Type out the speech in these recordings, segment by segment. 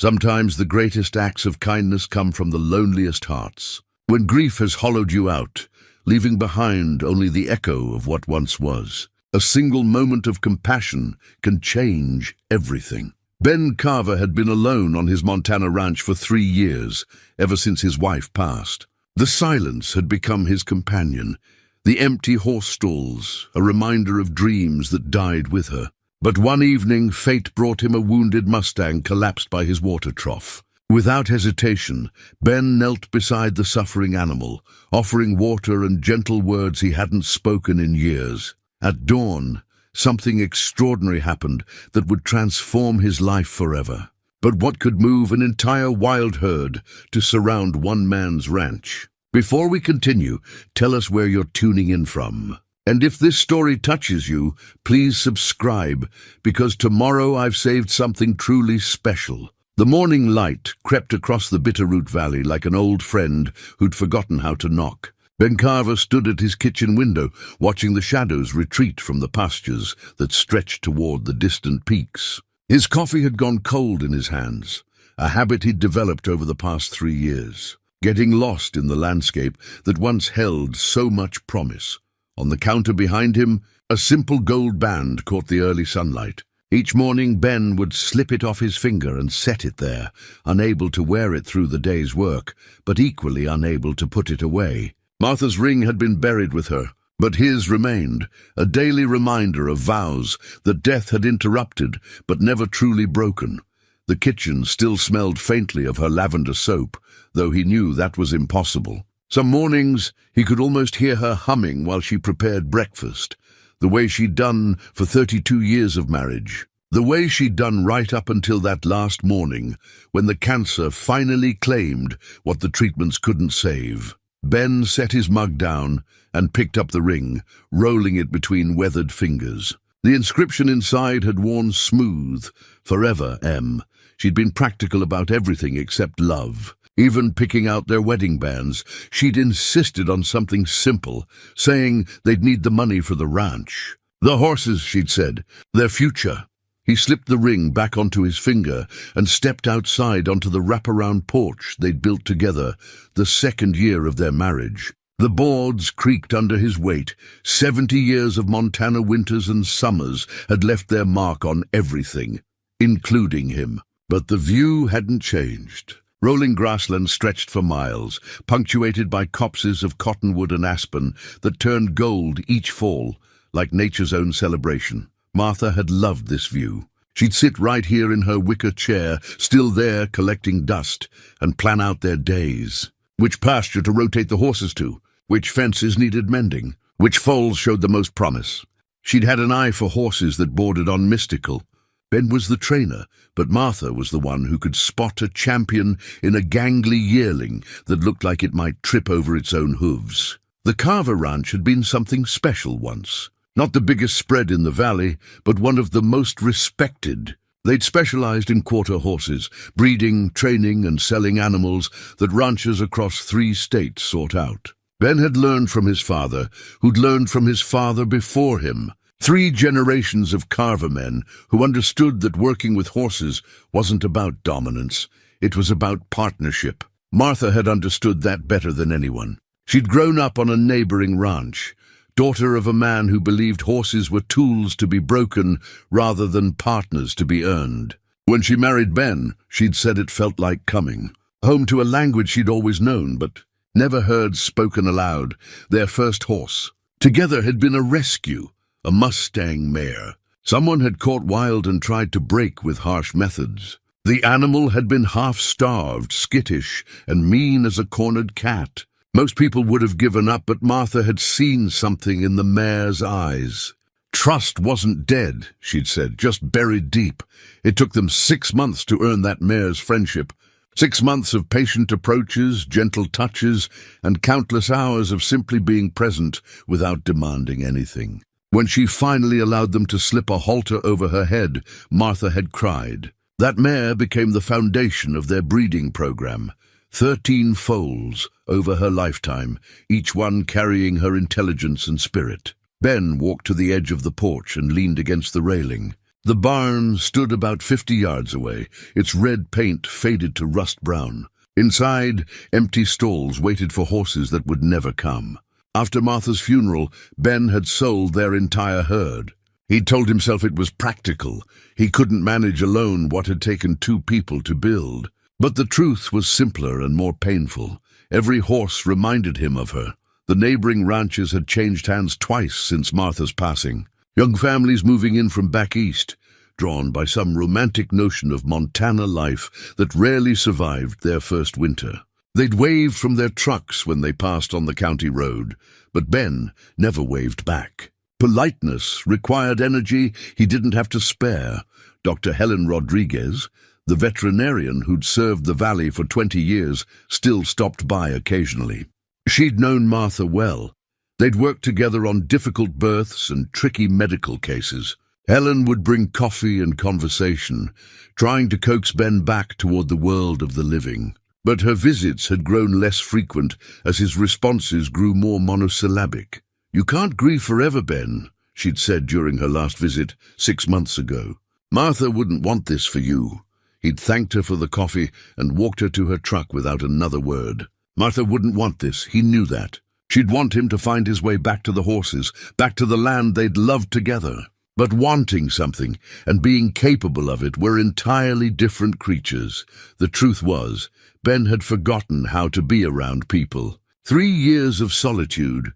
Sometimes the greatest acts of kindness come from the loneliest hearts. When grief has hollowed you out, leaving behind only the echo of what once was, a single moment of compassion can change everything. Ben Carver had been alone on his Montana ranch for 3 years, ever since his wife passed. The silence had become his companion, the empty horse stalls, a reminder of dreams that died with her. But one evening, fate brought him a wounded Mustang collapsed by his water trough. Without hesitation, Ben knelt beside the suffering animal, offering water and gentle words he hadn't spoken in years. At dawn, something extraordinary happened that would transform his life forever. But what could move an entire wild herd to surround one man's ranch? Before we continue, tell us where you're tuning in from. And if this story touches you, please subscribe, because tomorrow I've saved something truly special. The morning light crept across the Bitterroot Valley like an old friend who'd forgotten how to knock. Ben Carver stood at his kitchen window, watching the shadows retreat from the pastures that stretched toward the distant peaks. His coffee had gone cold in his hands, a habit he'd developed over the past 3 years, getting lost in the landscape that once held so much promise. On the counter behind him, a simple gold band caught the early sunlight. Each morning, Ben would slip it off his finger and set it there, unable to wear it through the day's work, but equally unable to put it away. Martha's ring had been buried with her, but his remained, a daily reminder of vows that death had interrupted but never truly broken. The kitchen still smelled faintly of her lavender soap, though he knew that was impossible. Some mornings, he could almost hear her humming while she prepared breakfast, the way she'd done for 32 years of marriage. The way she'd done right up until that last morning, when the cancer finally claimed what the treatments couldn't save. Ben set his mug down and picked up the ring, rolling it between weathered fingers. The inscription inside had worn smooth, "Forever, M." She'd been practical about everything except love. Even picking out their wedding bands, she'd insisted on something simple, saying they'd need the money for the ranch. The horses, she'd said, their future. He slipped the ring back onto his finger and stepped outside onto the wraparound porch they'd built together, the 2nd year of their marriage. The boards creaked under his weight. 70 years of Montana winters and summers had left their mark on everything, including him. But the view hadn't changed. Rolling grassland stretched for miles, punctuated by copses of cottonwood and aspen that turned gold each fall, like nature's own celebration. Martha had loved this view. She'd sit right here in her wicker chair, still there collecting dust, and plan out their days. Which pasture to rotate the horses to, which fences needed mending, which foals showed the most promise. She'd had an eye for horses that bordered on mystical. Ben was the trainer, but Martha was the one who could spot a champion in a gangly yearling that looked like it might trip over its own hooves. The Carver Ranch had been something special once. Not the biggest spread in the valley, but one of the most respected. They'd specialized in quarter horses, breeding, training, and selling animals that ranchers across 3 states sought out. Ben had learned from his father, who'd learned from his father before him. 3 generations of Carver men who understood that working with horses wasn't about dominance, it was about partnership. Martha had understood that better than anyone. She'd grown up on a neighboring ranch, daughter of a man who believed horses were tools to be broken rather than partners to be earned. When she married Ben, she'd said it felt like coming home to a language she'd always known but never heard spoken aloud. Their first horse together had been a rescue, a Mustang mare. Someone had caught wild and tried to break with harsh methods. The animal had been half-starved, skittish, and mean as a cornered cat. Most people would have given up, but Martha had seen something in the mare's eyes. Trust wasn't dead, she'd said, just buried deep. It took them 6 months to earn that mare's friendship. 6 months of patient approaches, gentle touches, and countless hours of simply being present without demanding anything. When she finally allowed them to slip a halter over her head, Martha had cried. That mare became the foundation of their breeding program. 13 foals over her lifetime, each one carrying her intelligence and spirit. Ben walked to the edge of the porch and leaned against the railing. The barn stood about 50 yards away, its red paint faded to rust brown. Inside, empty stalls waited for horses that would never come. After Martha's funeral, Ben had sold their entire herd. He'd told himself it was practical. He couldn't manage alone what had taken 2 people to build. But the truth was simpler and more painful. Every horse reminded him of her. The neighboring ranches had changed hands twice since Martha's passing. Young families moving in from back east, drawn by some romantic notion of Montana life that rarely survived their first winter. They'd wave from their trucks when they passed on the county road, but Ben never waved back. Politeness required energy he didn't have to spare. Dr. Helen Rodriguez, the veterinarian who'd served the valley for 20 years, still stopped by occasionally. She'd known Martha well. They'd worked together on difficult births and tricky medical cases. Helen would bring coffee and conversation, trying to coax Ben back toward the world of the living. But her visits had grown less frequent as his responses grew more monosyllabic. "You can't grieve forever, Ben," she'd said during her last visit 6 months ago. "Martha wouldn't want this for you." He'd thanked her for the coffee and walked her to her truck without another word. Martha wouldn't want this, he knew that. She'd want him to find his way back to the horses, back to the land they'd loved together. But wanting something and being capable of it were entirely different creatures. The truth was, Ben had forgotten how to be around people. 3 years of solitude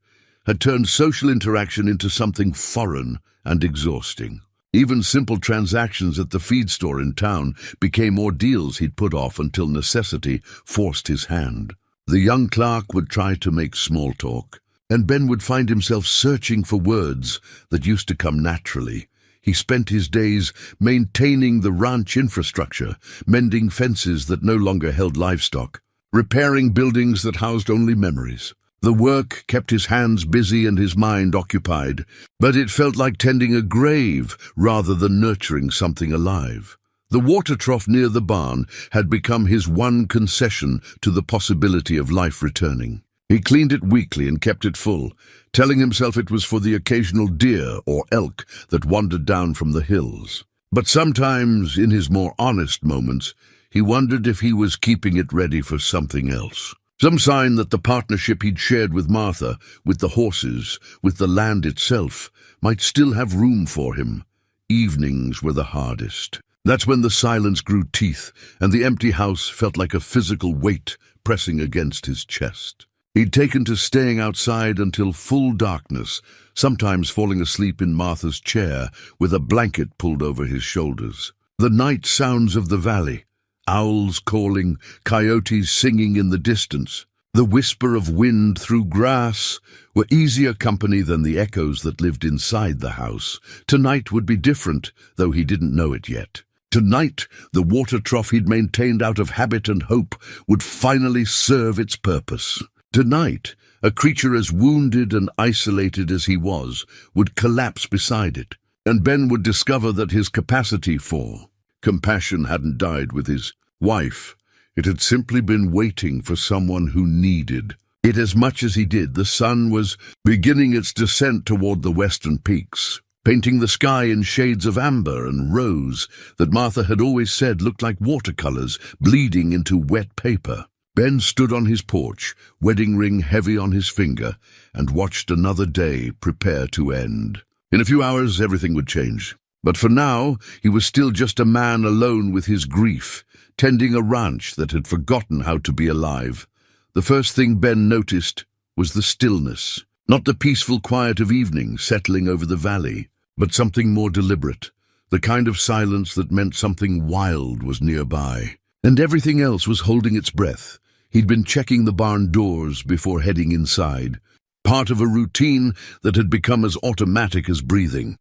had turned social interaction into something foreign and exhausting. Even simple transactions at the feed store in town became ordeals he'd put off until necessity forced his hand. The young clerk would try to make small talk, and Ben would find himself searching for words that used to come naturally. He spent his days maintaining the ranch infrastructure, mending fences that no longer held livestock, repairing buildings that housed only memories. The work kept his hands busy and his mind occupied, but it felt like tending a grave rather than nurturing something alive. The water trough near the barn had become his one concession to the possibility of life returning. He cleaned it weekly and kept it full, telling himself it was for the occasional deer or elk that wandered down from the hills. But sometimes, in his more honest moments, he wondered if he was keeping it ready for something else. Some sign that the partnership he'd shared with Martha, with the horses, with the land itself, might still have room for him. Evenings were the hardest. That's when the silence grew teeth, and the empty house felt like a physical weight pressing against his chest. He'd taken to staying outside until full darkness, sometimes falling asleep in Martha's chair with a blanket pulled over his shoulders. The night sounds of the valley, owls calling, coyotes singing in the distance, the whisper of wind through grass, were easier company than the echoes that lived inside the house. Tonight would be different, though he didn't know it yet. Tonight, the water trough he'd maintained out of habit and hope would finally serve its purpose. Tonight, a creature as wounded and isolated as he was would collapse beside it, and Ben would discover that his capacity for compassion hadn't died with his wife. It had simply been waiting for someone who needed it as much as he did. The sun was beginning its descent toward the western peaks, painting the sky in shades of amber and rose that Martha had always said looked like watercolors bleeding into wet paper. Ben stood on his porch, wedding ring heavy on his finger, and watched another day prepare to end. In a few hours, everything would change. But for now, he was still just a man alone with his grief, tending a ranch that had forgotten how to be alive. The first thing Ben noticed was the stillness, not the peaceful quiet of evening settling over the valley, but something more deliberate, the kind of silence that meant something wild was nearby. And everything else was holding its breath. He'd been checking the barn doors before heading inside, part of a routine that had become as automatic as breathing.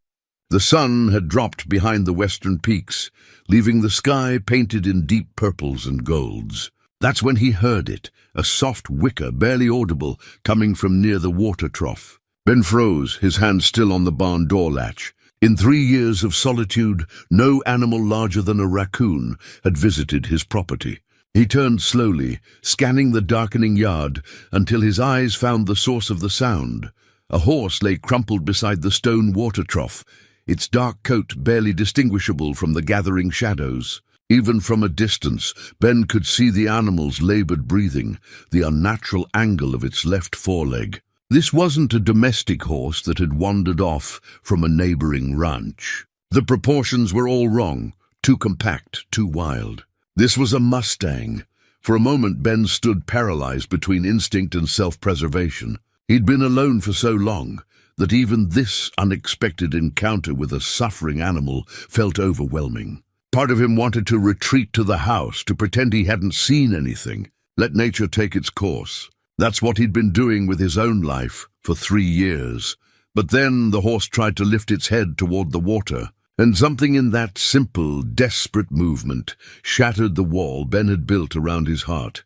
The sun had dropped behind the western peaks, leaving the sky painted in deep purples and golds. That's when he heard it, a soft whicker, barely audible, coming from near the water trough. Ben froze, his hand still on the barn door latch. In 3 years of solitude, no animal larger than a raccoon had visited his property. He turned slowly, scanning the darkening yard, until his eyes found the source of the sound. A horse lay crumpled beside the stone water trough, its dark coat barely distinguishable from the gathering shadows. Even from a distance, Ben could see the animal's labored breathing, the unnatural angle of its left foreleg. This wasn't a domestic horse that had wandered off from a neighboring ranch. The proportions were all wrong, too compact, too wild. This was a Mustang. For a moment, Ben stood paralyzed between instinct and self-preservation. He'd been alone for so long that even this unexpected encounter with a suffering animal felt overwhelming. Part of him wanted to retreat to the house, to pretend he hadn't seen anything. Let nature take its course. That's what he'd been doing with his own life for 3 years. But then the horse tried to lift its head toward the water, and something in that simple, desperate movement shattered the wall Ben had built around his heart.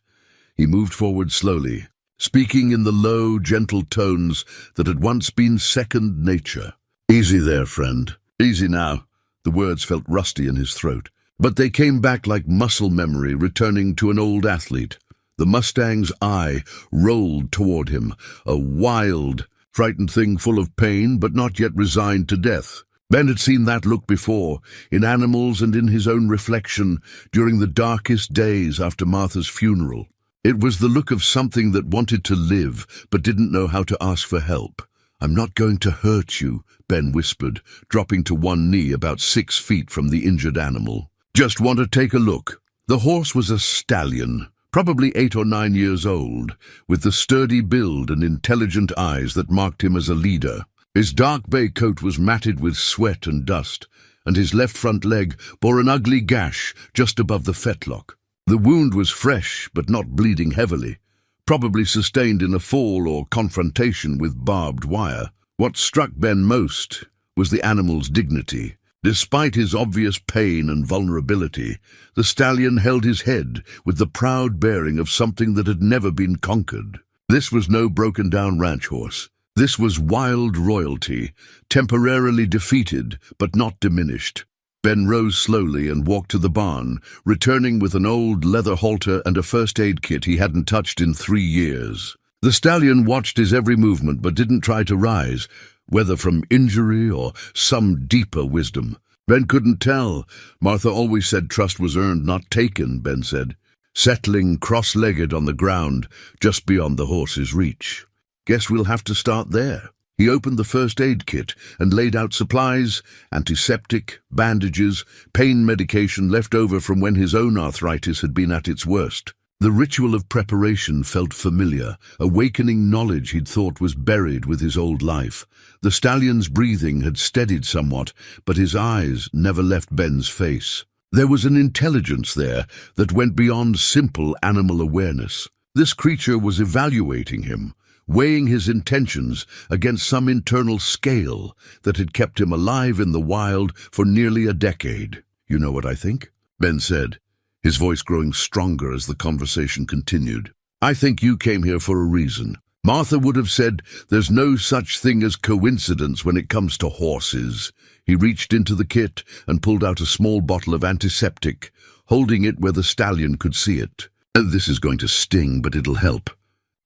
He moved forward slowly, speaking in the low, gentle tones that had once been second nature. "Easy there, friend. Easy now." The words felt rusty in his throat, but they came back like muscle memory returning to an old athlete. The Mustang's eye rolled toward him, a wild, frightened thing full of pain but not yet resigned to death. Ben had seen that look before, in animals and in his own reflection, during the darkest days after Martha's funeral. It was the look of something that wanted to live but didn't know how to ask for help. "I'm not going to hurt you," Ben whispered, dropping to one knee about 6 feet from the injured animal. "Just want to take a look." The horse was a stallion, probably 8 or 9 years old, with the sturdy build and intelligent eyes that marked him as a leader. His dark bay coat was matted with sweat and dust, and his left front leg bore an ugly gash just above the fetlock. The wound was fresh but not bleeding heavily, probably sustained in a fall or confrontation with barbed wire. What struck Ben most was the animal's dignity. Despite his obvious pain and vulnerability, the stallion held his head with the proud bearing of something that had never been conquered. This was no broken-down ranch horse. This was wild royalty, temporarily defeated but not diminished. Ben rose slowly and walked to the barn, returning with an old leather halter and a first aid kit he hadn't touched in 3 years. The stallion watched his every movement but didn't try to rise, whether from injury or some deeper wisdom. Ben couldn't tell. Martha always said trust was earned, not taken, Ben said, settling cross-legged on the ground just beyond the horse's reach. "Guess we'll have to start there." He opened the first aid kit and laid out supplies, antiseptic, bandages, pain medication left over from when his own arthritis had been at its worst. The ritual of preparation felt familiar, awakening knowledge he'd thought was buried with his old life. The stallion's breathing had steadied somewhat, but his eyes never left Ben's face. There was an intelligence there that went beyond simple animal awareness. This creature was evaluating him, weighing his intentions against some internal scale that had kept him alive in the wild for nearly a decade. "You know what I think?" Ben said, his voice growing stronger as the conversation continued. "I think you came here for a reason. Martha would have said there's no such thing as coincidence when it comes to horses." He reached into the kit and pulled out a small bottle of antiseptic, holding it where the stallion could see it. "This is going to sting, but it'll help.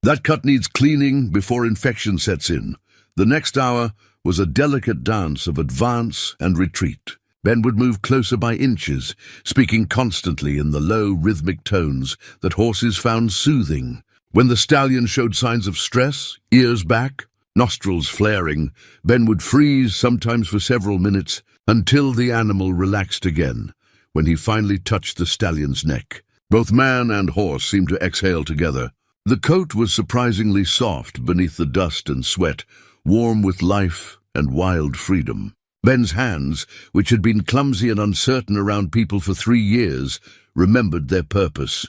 That cut needs cleaning before infection sets in." The next hour was a delicate dance of advance and retreat. Ben would move closer by inches, speaking constantly in the low, rhythmic tones that horses found soothing. When the stallion showed signs of stress, ears back, nostrils flaring, Ben would freeze, sometimes for several minutes, until the animal relaxed again, when he finally touched the stallion's neck. Both man and horse seemed to exhale together. The coat was surprisingly soft beneath the dust and sweat, warm with life and wild freedom. Ben's hands, which had been clumsy and uncertain around people for 3 years, remembered their purpose.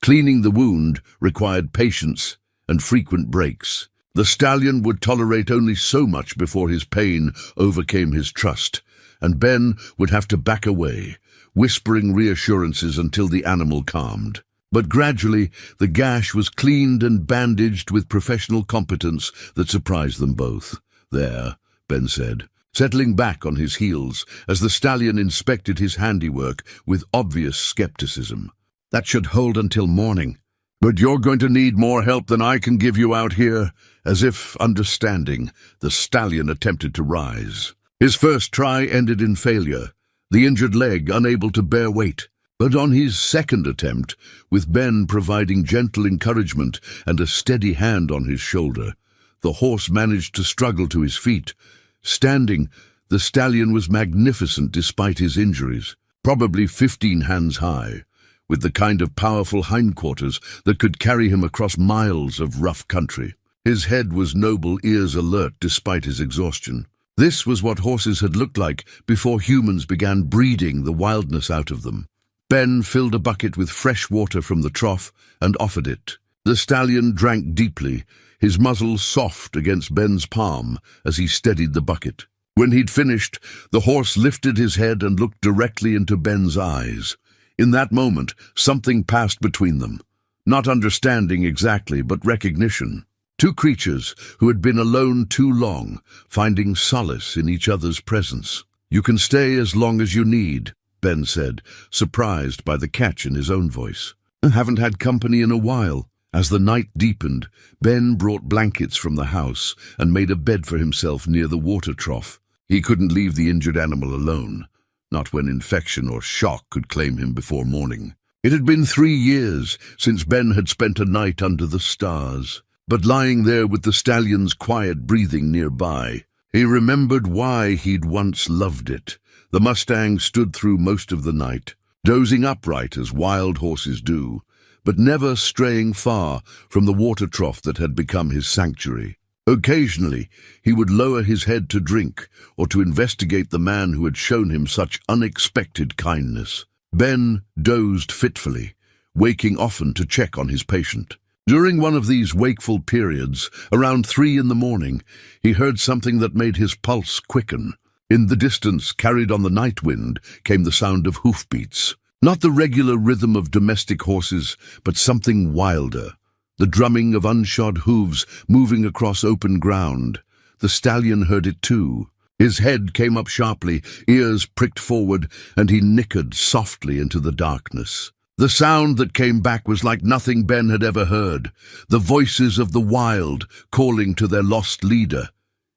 Cleaning the wound required patience and frequent breaks. The stallion would tolerate only so much before his pain overcame his trust, and Ben would have to back away, whispering reassurances until the animal calmed. But gradually, the gash was cleaned and bandaged with professional competence that surprised them both. "There," Ben said, settling back on his heels as the stallion inspected his handiwork with obvious skepticism. "That should hold until morning. But you're going to need more help than I can give you out here." As if understanding, the stallion attempted to rise. His first try ended in failure, the injured leg unable to bear weight. But on his second attempt, with Ben providing gentle encouragement and a steady hand on his shoulder, the horse managed to struggle to his feet. Standing, the stallion was magnificent despite his injuries, probably 15 hands high, with the kind of powerful hindquarters that could carry him across miles of rough country. His head was noble, ears alert despite his exhaustion. This was what horses had looked like before humans began breeding the wildness out of them. Ben filled a bucket with fresh water from the trough and offered it. The stallion drank deeply, his muzzle soft against Ben's palm as he steadied the bucket. When he'd finished, the horse lifted his head and looked directly into Ben's eyes. In that moment, something passed between them. Not understanding exactly, but recognition. Two creatures who had been alone too long, finding solace in each other's presence. "You can stay as long as you need," Ben said, surprised by the catch in his own voice. "I haven't had company in a while." As the night deepened, Ben brought blankets from the house and made a bed for himself near the water trough. He couldn't leave the injured animal alone, not when infection or shock could claim him before morning. It had been 3 years since Ben had spent a night under the stars, but lying there with the stallion's quiet breathing nearby, he remembered why he'd once loved it. The Mustang stood through most of the night, dozing upright as wild horses do, but never straying far from the water trough that had become his sanctuary. Occasionally, he would lower his head to drink or to investigate the man who had shown him such unexpected kindness. Ben dozed fitfully, waking often to check on his patient. During one of these wakeful periods, around 3 in the morning, he heard something that made his pulse quicken. In the distance, carried on the night wind, came the sound of hoofbeats. Not the regular rhythm of domestic horses, but something wilder. The drumming of unshod hooves moving across open ground. The stallion heard it too. His head came up sharply, ears pricked forward, and he nickered softly into the darkness. The sound that came back was like nothing Ben had ever heard. The voices of the wild calling to their lost leader.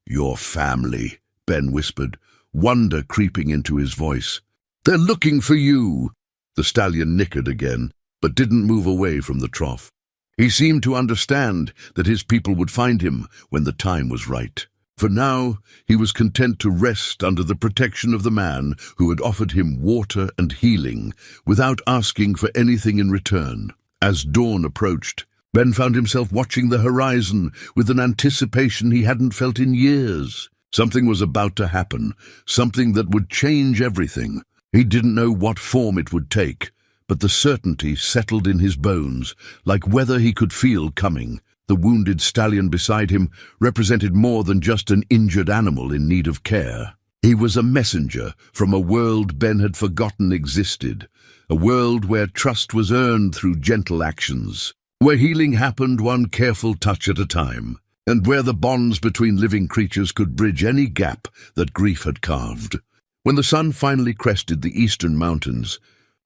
"Your family," Ben whispered, wonder creeping into his voice. "They're looking for you." The stallion nickered again, but didn't move away from the trough. He seemed to understand that his people would find him when the time was right. For now, he was content to rest under the protection of the man who had offered him water and healing without asking for anything in return. As dawn approached, Ben found himself watching the horizon with an anticipation he hadn't felt in years. Something was about to happen, something that would change everything. He didn't know what form it would take, but the certainty settled in his bones, like weather he could feel coming. The wounded stallion beside him represented more than just an injured animal in need of care. He was a messenger from a world Ben had forgotten existed, a world where trust was earned through gentle actions, where healing happened one careful touch at a time, and where the bonds between living creatures could bridge any gap that grief had carved. When the sun finally crested the eastern mountains,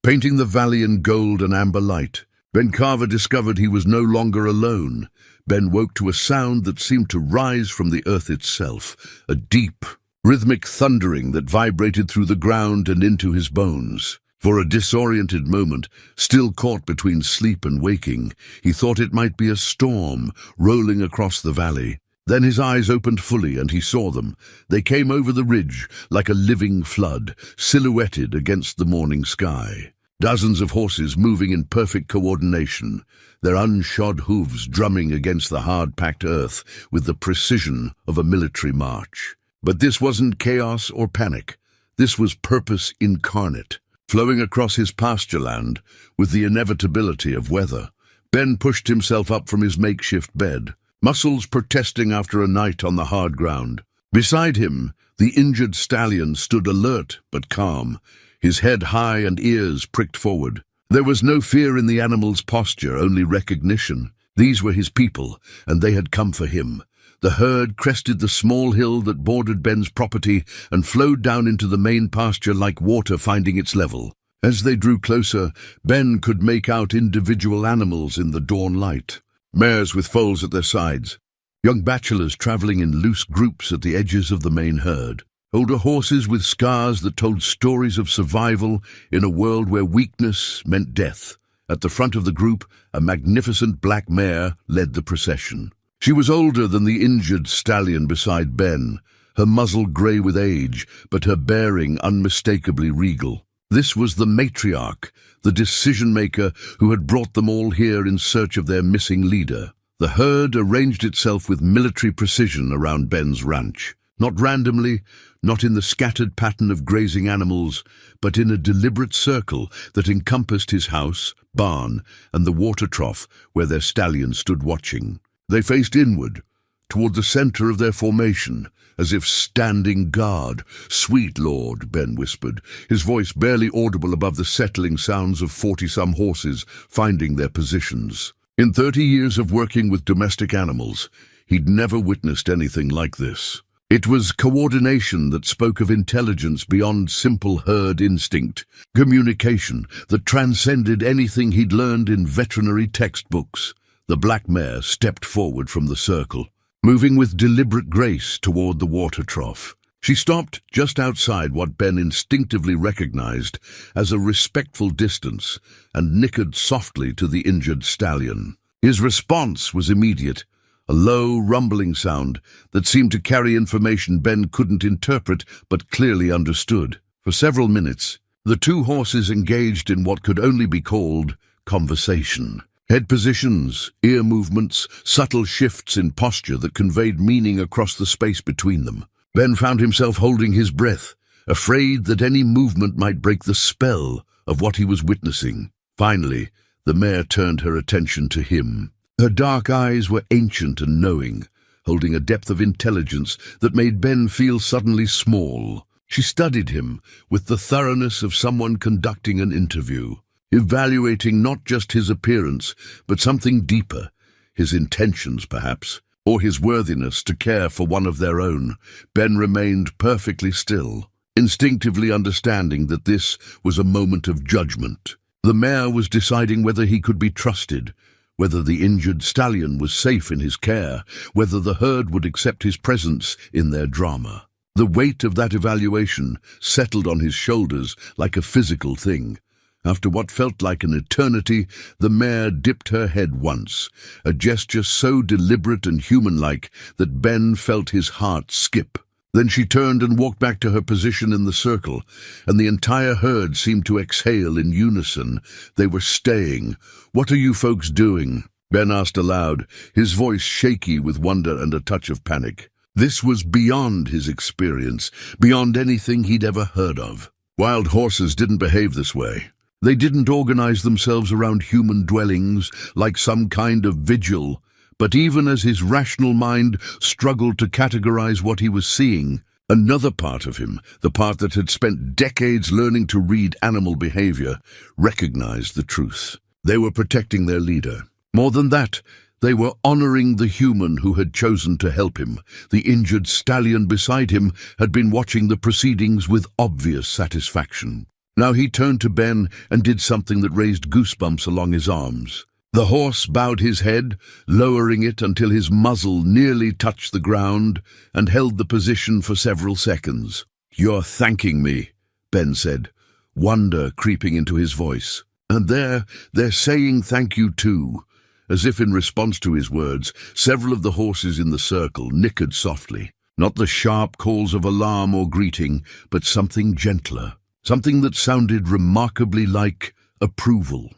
painting the valley in gold and amber light, Ben Carver discovered he was no longer alone. Ben woke to a sound that seemed to rise from the earth itself, a deep, rhythmic thundering that vibrated through the ground and into his bones. For a disoriented moment, still caught between sleep and waking, he thought it might be a storm rolling across the valley. Then his eyes opened fully and he saw them. They came over the ridge like a living flood, silhouetted against the morning sky. Dozens of horses moving in perfect coordination, their unshod hooves drumming against the hard-packed earth with the precision of a military march. But this wasn't chaos or panic. This was purpose incarnate, flowing across his pasture land with the inevitability of weather. Ben pushed himself up from his makeshift bed, muscles protesting after a night on the hard ground. Beside him, the injured stallion stood alert but calm, his head high and ears pricked forward. There was no fear in the animal's posture, only recognition. These were his people, and they had come for him. The herd crested the small hill that bordered Ben's property and flowed down into the main pasture like water finding its level. As they drew closer, Ben could make out individual animals in the dawn light. Mares with foals at their sides, young bachelors traveling in loose groups at the edges of the main herd. older horses with scars that told stories of survival in a world where weakness meant death. At the front of the group, a magnificent black mare led the procession. She was older than the injured stallion beside Ben, her muzzle grey with age, but her bearing unmistakably regal. This was the matriarch, the decision-maker who had brought them all here in search of their missing leader. The herd arranged itself with military precision around Ben's ranch. Not randomly, not in the scattered pattern of grazing animals, but in a deliberate circle that encompassed his house, barn, and the water trough where their stallion stood watching. They faced inward, toward the center of their formation, as if standing guard. "Sweet Lord," Ben whispered, his voice barely audible above the settling sounds of 40-some horses finding their positions. In 30 years of working with domestic animals, he'd never witnessed anything like this. It was coordination that spoke of intelligence beyond simple herd instinct, communication that transcended anything he'd learned in veterinary textbooks. The black mare stepped forward from the circle, moving with deliberate grace toward the water trough. She stopped just outside what Ben instinctively recognized as a respectful distance and nickered softly to the injured stallion. His response was immediate, a low, rumbling sound that seemed to carry information Ben couldn't interpret but clearly understood. For several minutes, the two horses engaged in what could only be called conversation. Head positions, ear movements, subtle shifts in posture that conveyed meaning across the space between them. Ben found himself holding his breath, afraid that any movement might break the spell of what he was witnessing. Finally, the mare turned her attention to him. Her dark eyes were ancient and knowing, holding a depth of intelligence that made Ben feel suddenly small. She studied him with the thoroughness of someone conducting an interview, evaluating not just his appearance, but something deeper, his intentions perhaps, or his worthiness to care for one of their own. Ben remained perfectly still, instinctively understanding that this was a moment of judgment. The mare was deciding whether he could be trusted, whether the injured stallion was safe in his care, whether the herd would accept his presence in their drama. The weight of that evaluation settled on his shoulders like a physical thing. After what felt like an eternity, the mare dipped her head once, a gesture so deliberate and human-like that Ben felt his heart skip. Then she turned and walked back to her position in the circle, and the entire herd seemed to exhale in unison. They were staying. "What are you folks doing?" Ben asked aloud, his voice shaky with wonder and a touch of panic. This was beyond his experience, beyond anything he'd ever heard of. Wild horses didn't behave this way. They didn't organize themselves around human dwellings like some kind of vigil. But even as his rational mind struggled to categorize what he was seeing, another part of him, the part that had spent decades learning to read animal behavior, recognized the truth. They were protecting their leader. More than that, they were honoring the human who had chosen to help him. The injured stallion beside him had been watching the proceedings with obvious satisfaction. Now he turned to Ben and did something that raised goosebumps along his arms. The horse bowed his head, lowering it until his muzzle nearly touched the ground, and held the position for several seconds. "You're thanking me," Ben said, wonder creeping into his voice. "And they're saying thank you too." As if in response to his words, several of the horses in the circle nickered softly. Not the sharp calls of alarm or greeting, but something gentler, something that sounded remarkably like approval.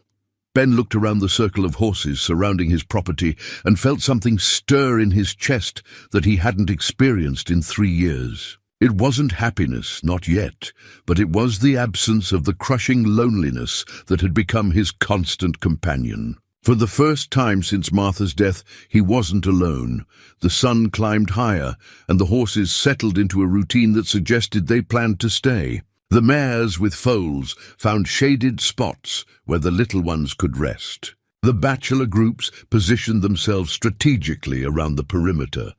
Ben looked around the circle of horses surrounding his property and felt something stir in his chest that he hadn't experienced in 3 years. It wasn't happiness, not yet, but it was the absence of the crushing loneliness that had become his constant companion. For the first time since Martha's death, he wasn't alone. The sun climbed higher, and the horses settled into a routine that suggested they planned to stay. The mares with foals found shaded spots where the little ones could rest. The bachelor groups positioned themselves strategically around the perimeter,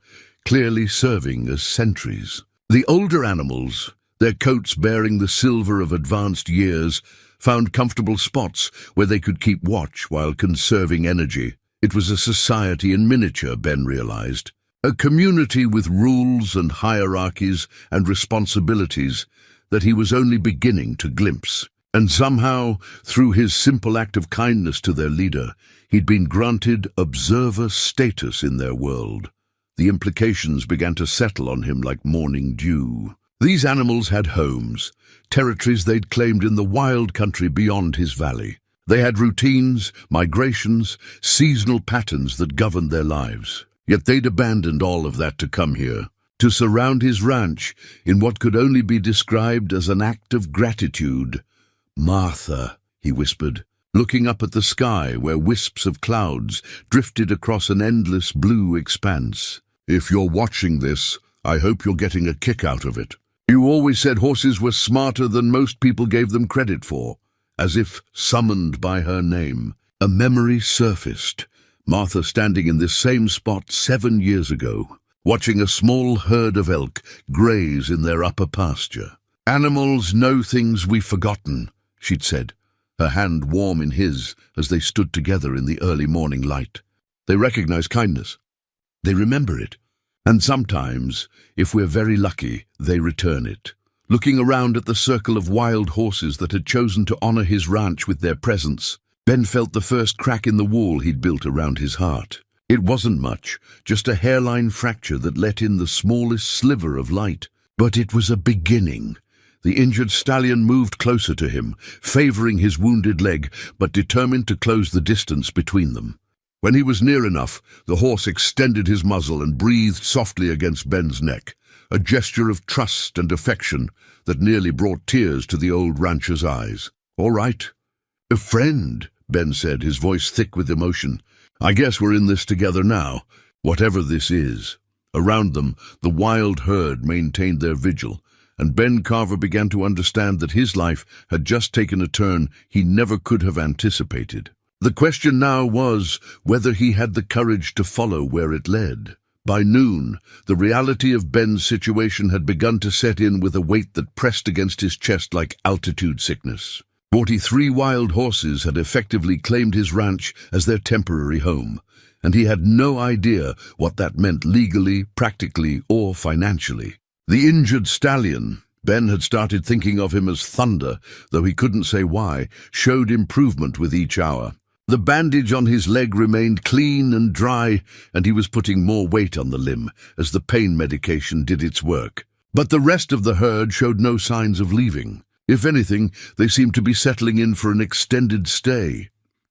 clearly serving as sentries. The older animals, their coats bearing the silver of advanced years, found comfortable spots where they could keep watch while conserving energy. It was a society in miniature, Ben realized. A community with rules and hierarchies and responsibilities that he was only beginning to glimpse. And somehow, through his simple act of kindness to their leader, he'd been granted observer status in their world. The implications began to settle on him like morning dew. These animals had homes, territories they'd claimed in the wild country beyond his valley. They had routines, migrations, seasonal patterns that governed their lives. Yet they'd abandoned all of that to come here, to surround his ranch in what could only be described as an act of gratitude. "Martha," he whispered, looking up at the sky where wisps of clouds drifted across an endless blue expanse. "If you're watching this, I hope you're getting a kick out of it. You always said horses were smarter than most people gave them credit for." As if summoned by her name, a memory surfaced. Martha standing in this same spot 7 years ago, watching a small herd of elk graze in their upper pasture. "Animals know things we've forgotten," she'd said, her hand warm in his as they stood together in the early morning light. "They recognize kindness. They remember it. And sometimes, if we're very lucky, they return it." Looking around at the circle of wild horses that had chosen to honor his ranch with their presence, Ben felt the first crack in the wall he'd built around his heart. It wasn't much, just a hairline fracture that let in the smallest sliver of light. But it was a beginning. The injured stallion moved closer to him, favoring his wounded leg, but determined to close the distance between them. When he was near enough, the horse extended his muzzle and breathed softly against Ben's neck, a gesture of trust and affection that nearly brought tears to the old rancher's eyes. "All right." "A friend," Ben said, his voice thick with emotion. "I guess we're in this together now, whatever this is." Around them, the wild herd maintained their vigil, and Ben Carver began to understand that his life had just taken a turn he never could have anticipated. The question now was whether he had the courage to follow where it led. By noon, the reality of Ben's situation had begun to set in with a weight that pressed against his chest like altitude sickness. 43 wild horses had effectively claimed his ranch as their temporary home, and he had no idea what that meant legally, practically, or financially. The injured stallion, Ben had started thinking of him as Thunder, though he couldn't say why, showed improvement with each hour. The bandage on his leg remained clean and dry, and he was putting more weight on the limb as the pain medication did its work. But the rest of the herd showed no signs of leaving. If anything, they seemed to be settling in for an extended stay.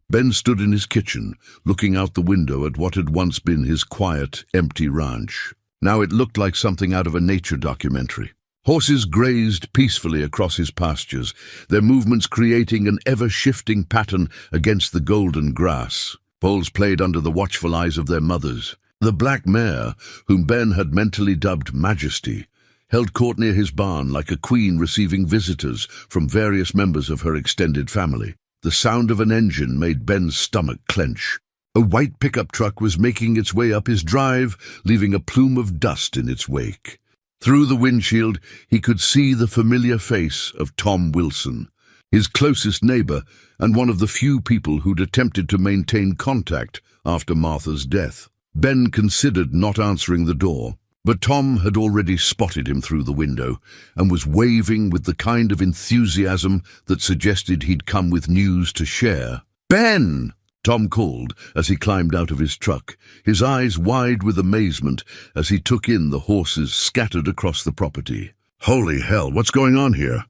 Ben stood in his kitchen, looking out the window at what had once been his quiet, empty ranch. Now it looked like something out of a nature documentary. Horses grazed peacefully across his pastures, their movements creating an ever-shifting pattern against the golden grass. Foals played under the watchful eyes of their mothers. The black mare, whom Ben had mentally dubbed Majesty, held court near his barn like a queen receiving visitors from various members of her extended family. The sound of an engine made Ben's stomach clench. A white pickup truck was making its way up his drive, leaving a plume of dust in its wake. Through the windshield, he could see the familiar face of Tom Wilson, his closest neighbor and one of the few people who'd attempted to maintain contact after Martha's death. Ben considered not answering the door, but Tom had already spotted him through the window and was waving with the kind of enthusiasm that suggested he'd come with news to share. "Ben!" Tom called as he climbed out of his truck, his eyes wide with amazement as he took in the horses scattered across the property. "Holy hell, what's going on here?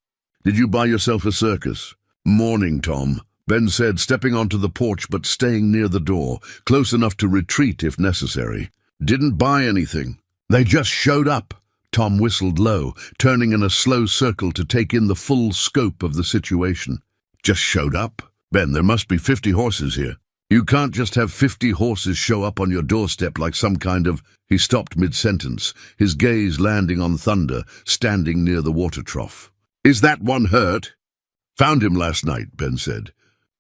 Did you buy yourself a circus?" "Morning, Tom," Ben said, stepping onto the porch but staying near the door, close enough to retreat if necessary. "Didn't buy anything. They just showed up." Tom whistled low, turning in a slow circle to take in the full scope of the situation. "Just showed up? Ben, there must be 50 horses here. You can't just have 50 horses show up on your doorstep like some kind of—" He stopped mid-sentence, his gaze landing on Thunder, standing near the water trough. "Is that one hurt?" "Found him last night," Ben said.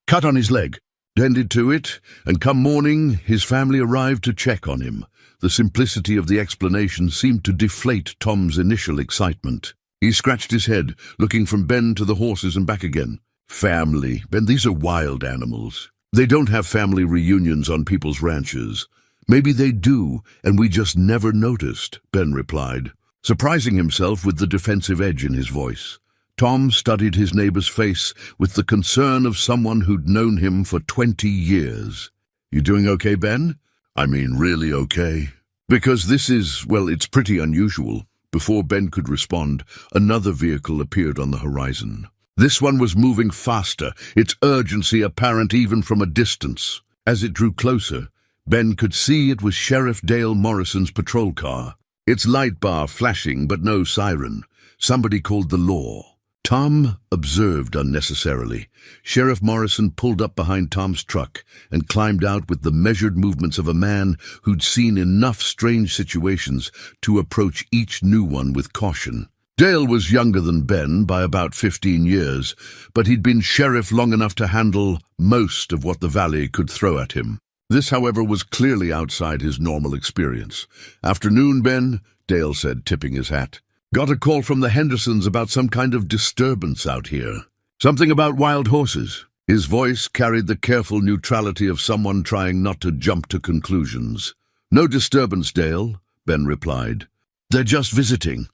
"Cut on his leg. Tended to it, and come morning, his family arrived to check on him." The simplicity of the explanation seemed to deflate Tom's initial excitement. He scratched his head, looking from Ben to the horses and back again. "Family, Ben, these are wild animals. They don't have family reunions on people's ranches. Maybe they do, and we just never noticed, Ben replied, surprising himself with the defensive edge in his voice. Tom studied his neighbor's face with the concern of someone who'd known him for 20 years. You doing okay, Ben? I mean, really okay? Because this is, well, it's pretty unusual. Before Ben could respond, another vehicle appeared on the horizon. This one was moving faster, its urgency apparent even from a distance. As it drew closer, Ben could see it was Sheriff Dale Morrison's patrol car. Its light bar flashing, but no siren. Somebody called the law. Tom observed unnecessarily. Sheriff Morrison pulled up behind Tom's truck and climbed out with the measured movements of a man who'd seen enough strange situations to approach each new one with caution. Dale was younger than Ben by about 15 years, but he'd been sheriff long enough to handle most of what the valley could throw at him. This, however, was clearly outside his normal experience. "Afternoon, Ben," Dale said, tipping his hat. "Got a call from the Hendersons about some kind of disturbance out here. Something about wild horses." His voice carried the careful neutrality of someone trying not to jump to conclusions. "No disturbance, Dale," Ben replied. "They're just visiting."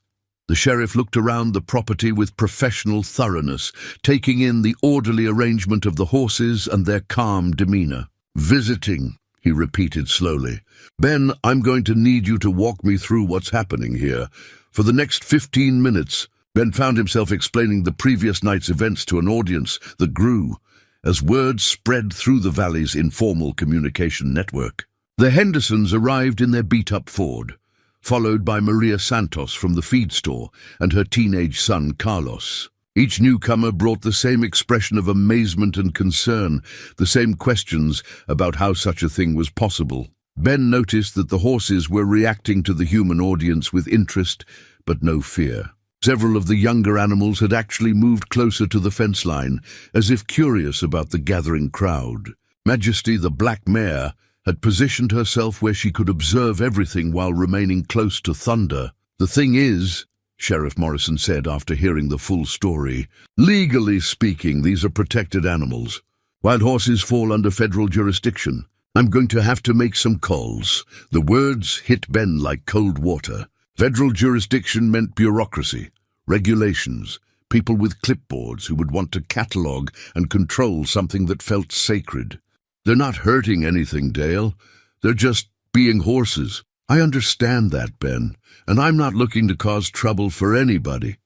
The sheriff looked around the property with professional thoroughness, taking in the orderly arrangement of the horses and their calm demeanor. "Visiting," he repeated slowly. "Ben, I'm going to need you to walk me through what's happening here. For the next 15 minutes, Ben found himself explaining the previous night's events to an audience that grew as word spread through the valley's informal communication network. The Hendersons arrived in their beat-up Ford, followed by Maria Santos from the feed store and her teenage son Carlos. Each newcomer brought the same expression of amazement and concern, the same questions about how such a thing was possible. Ben noticed that the horses were reacting to the human audience with interest, but no fear. Several of the younger animals had actually moved closer to the fence line, as if curious about the gathering crowd. Majesty, the black mare, had positioned herself where she could observe everything while remaining close to Thunder. "The thing is," Sheriff Morrison said after hearing the full story, "legally speaking, these are protected animals. Wild horses fall under federal jurisdiction. I'm going to have to make some calls." The words hit Ben like cold water. Federal jurisdiction meant bureaucracy, regulations, people with clipboards who would want to catalog and control something that felt sacred. "They're not hurting anything, Dale. They're just being horses." "I understand that, Ben, and I'm not looking to cause trouble for anybody.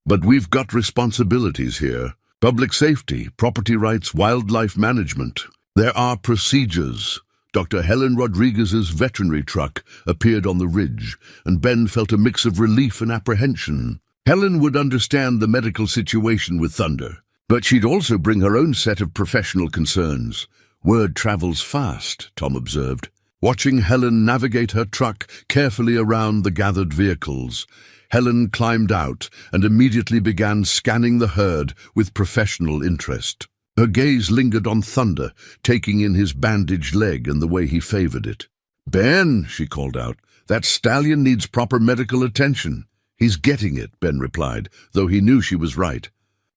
But we've got responsibilities here. Public safety, property rights, wildlife management. There are procedures." Dr. Helen Rodriguez's veterinary truck appeared on the ridge, and Ben felt a mix of relief and apprehension. Helen would understand the medical situation with Thunder, but she'd also bring her own set of professional concerns. "Word travels fast," Tom observed, watching Helen navigate her truck carefully around the gathered vehicles. Helen climbed out and immediately began scanning the herd with professional interest. Her gaze lingered on Thunder, taking in his bandaged leg and the way he favored it. "Ben," she called out, "that stallion needs proper medical attention." "He's getting it," Ben replied, though he knew she was right.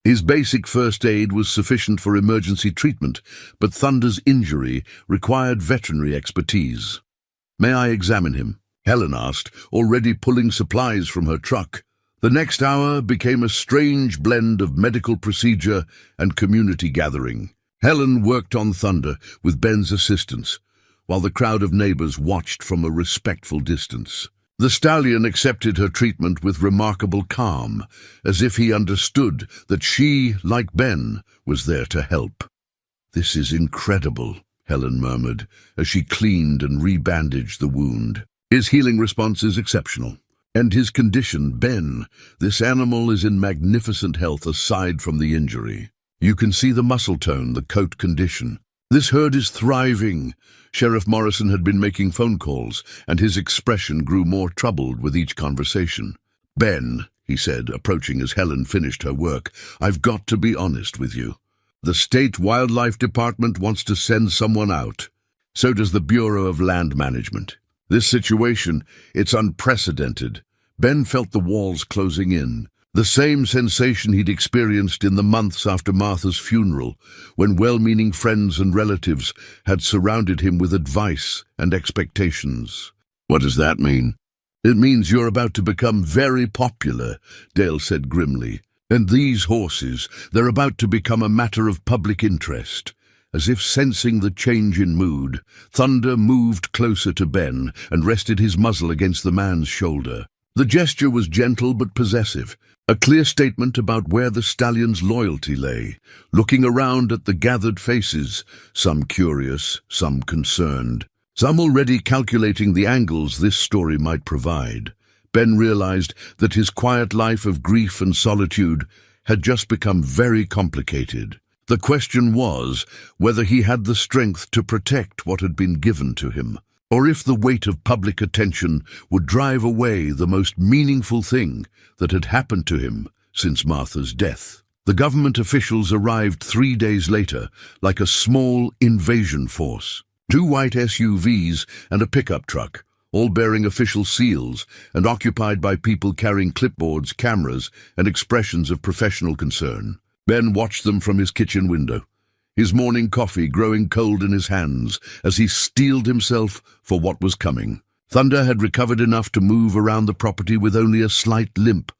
His basic first aid was sufficient for emergency treatment, but Thunder's injury required veterinary expertise. "May I examine him?" Helen asked, already pulling supplies from her truck. The next hour became a strange blend of medical procedure and community gathering. Helen worked on Thunder with Ben's assistance, while the crowd of neighbors watched from a respectful distance. The stallion accepted her treatment with remarkable calm, as if he understood that she, like Ben, was there to help. "This is incredible," Helen murmured, as she cleaned and rebandaged the wound. "His healing response is exceptional. And his condition, Ben, this animal is in magnificent health aside from the injury. You can see the muscle tone, the coat condition. This herd is thriving." Sheriff Morrison had been making phone calls, and his expression grew more troubled with each conversation. "Ben," he said, approaching as Helen finished her work, "I've got to be honest with you. The State Wildlife Department wants to send someone out. So does the Bureau of Land Management. This situation, it's unprecedented." Ben felt the walls closing in. The same sensation he'd experienced in the months after Martha's funeral, when well-meaning friends and relatives had surrounded him with advice and expectations. "What does that mean?" "It means you're about to become very popular," Dale said grimly. "And these horses, they're about to become a matter of public interest." As if sensing the change in mood, Thunder moved closer to Ben and rested his muzzle against the man's shoulder. The gesture was gentle but possessive, a clear statement about where the stallion's loyalty lay. Looking around at the gathered faces, some curious, some concerned, some already calculating the angles this story might provide, Ben realized that his quiet life of grief and solitude had just become very complicated. The question was whether he had the strength to protect what had been given to him, or if the weight of public attention would drive away the most meaningful thing that had happened to him since Martha's death. The government officials arrived 3 days later, like a small invasion force. 2 white SUVs and a pickup truck, all bearing official seals and occupied by people carrying clipboards, cameras, and expressions of professional concern. Ben watched them from his kitchen window, his morning coffee growing cold in his hands as he steeled himself for what was coming. Thunder had recovered enough to move around the property with only a slight limp,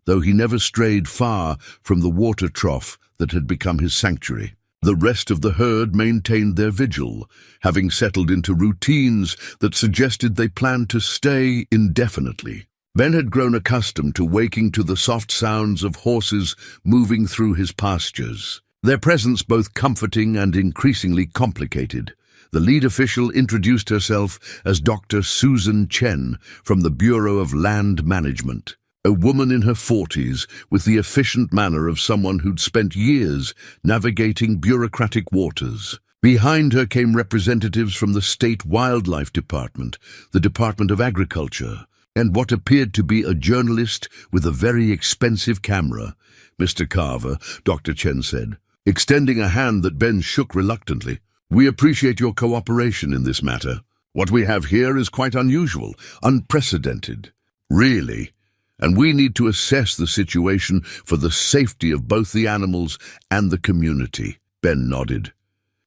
though he never strayed far from the water trough that had become his sanctuary. The rest of the herd maintained their vigil, having settled into routines that suggested they planned to stay indefinitely. Ben had grown accustomed to waking to the soft sounds of horses moving through his pastures, their presence both comforting and increasingly complicated. The lead official introduced herself as Dr. Susan Chen from the Bureau of Land Management, a woman in her 40s with the efficient manner of someone who'd spent years navigating bureaucratic waters. Behind her came representatives from the State Wildlife Department, the Department of Agriculture, and what appeared to be a journalist with a very expensive camera. "Mr. Carver," Dr. Chen said, extending a hand that Ben shook reluctantly, "we appreciate your cooperation in this matter. What we have here is quite unusual, unprecedented. Really. And we need to assess the situation for the safety of both the animals and the community." Ben nodded,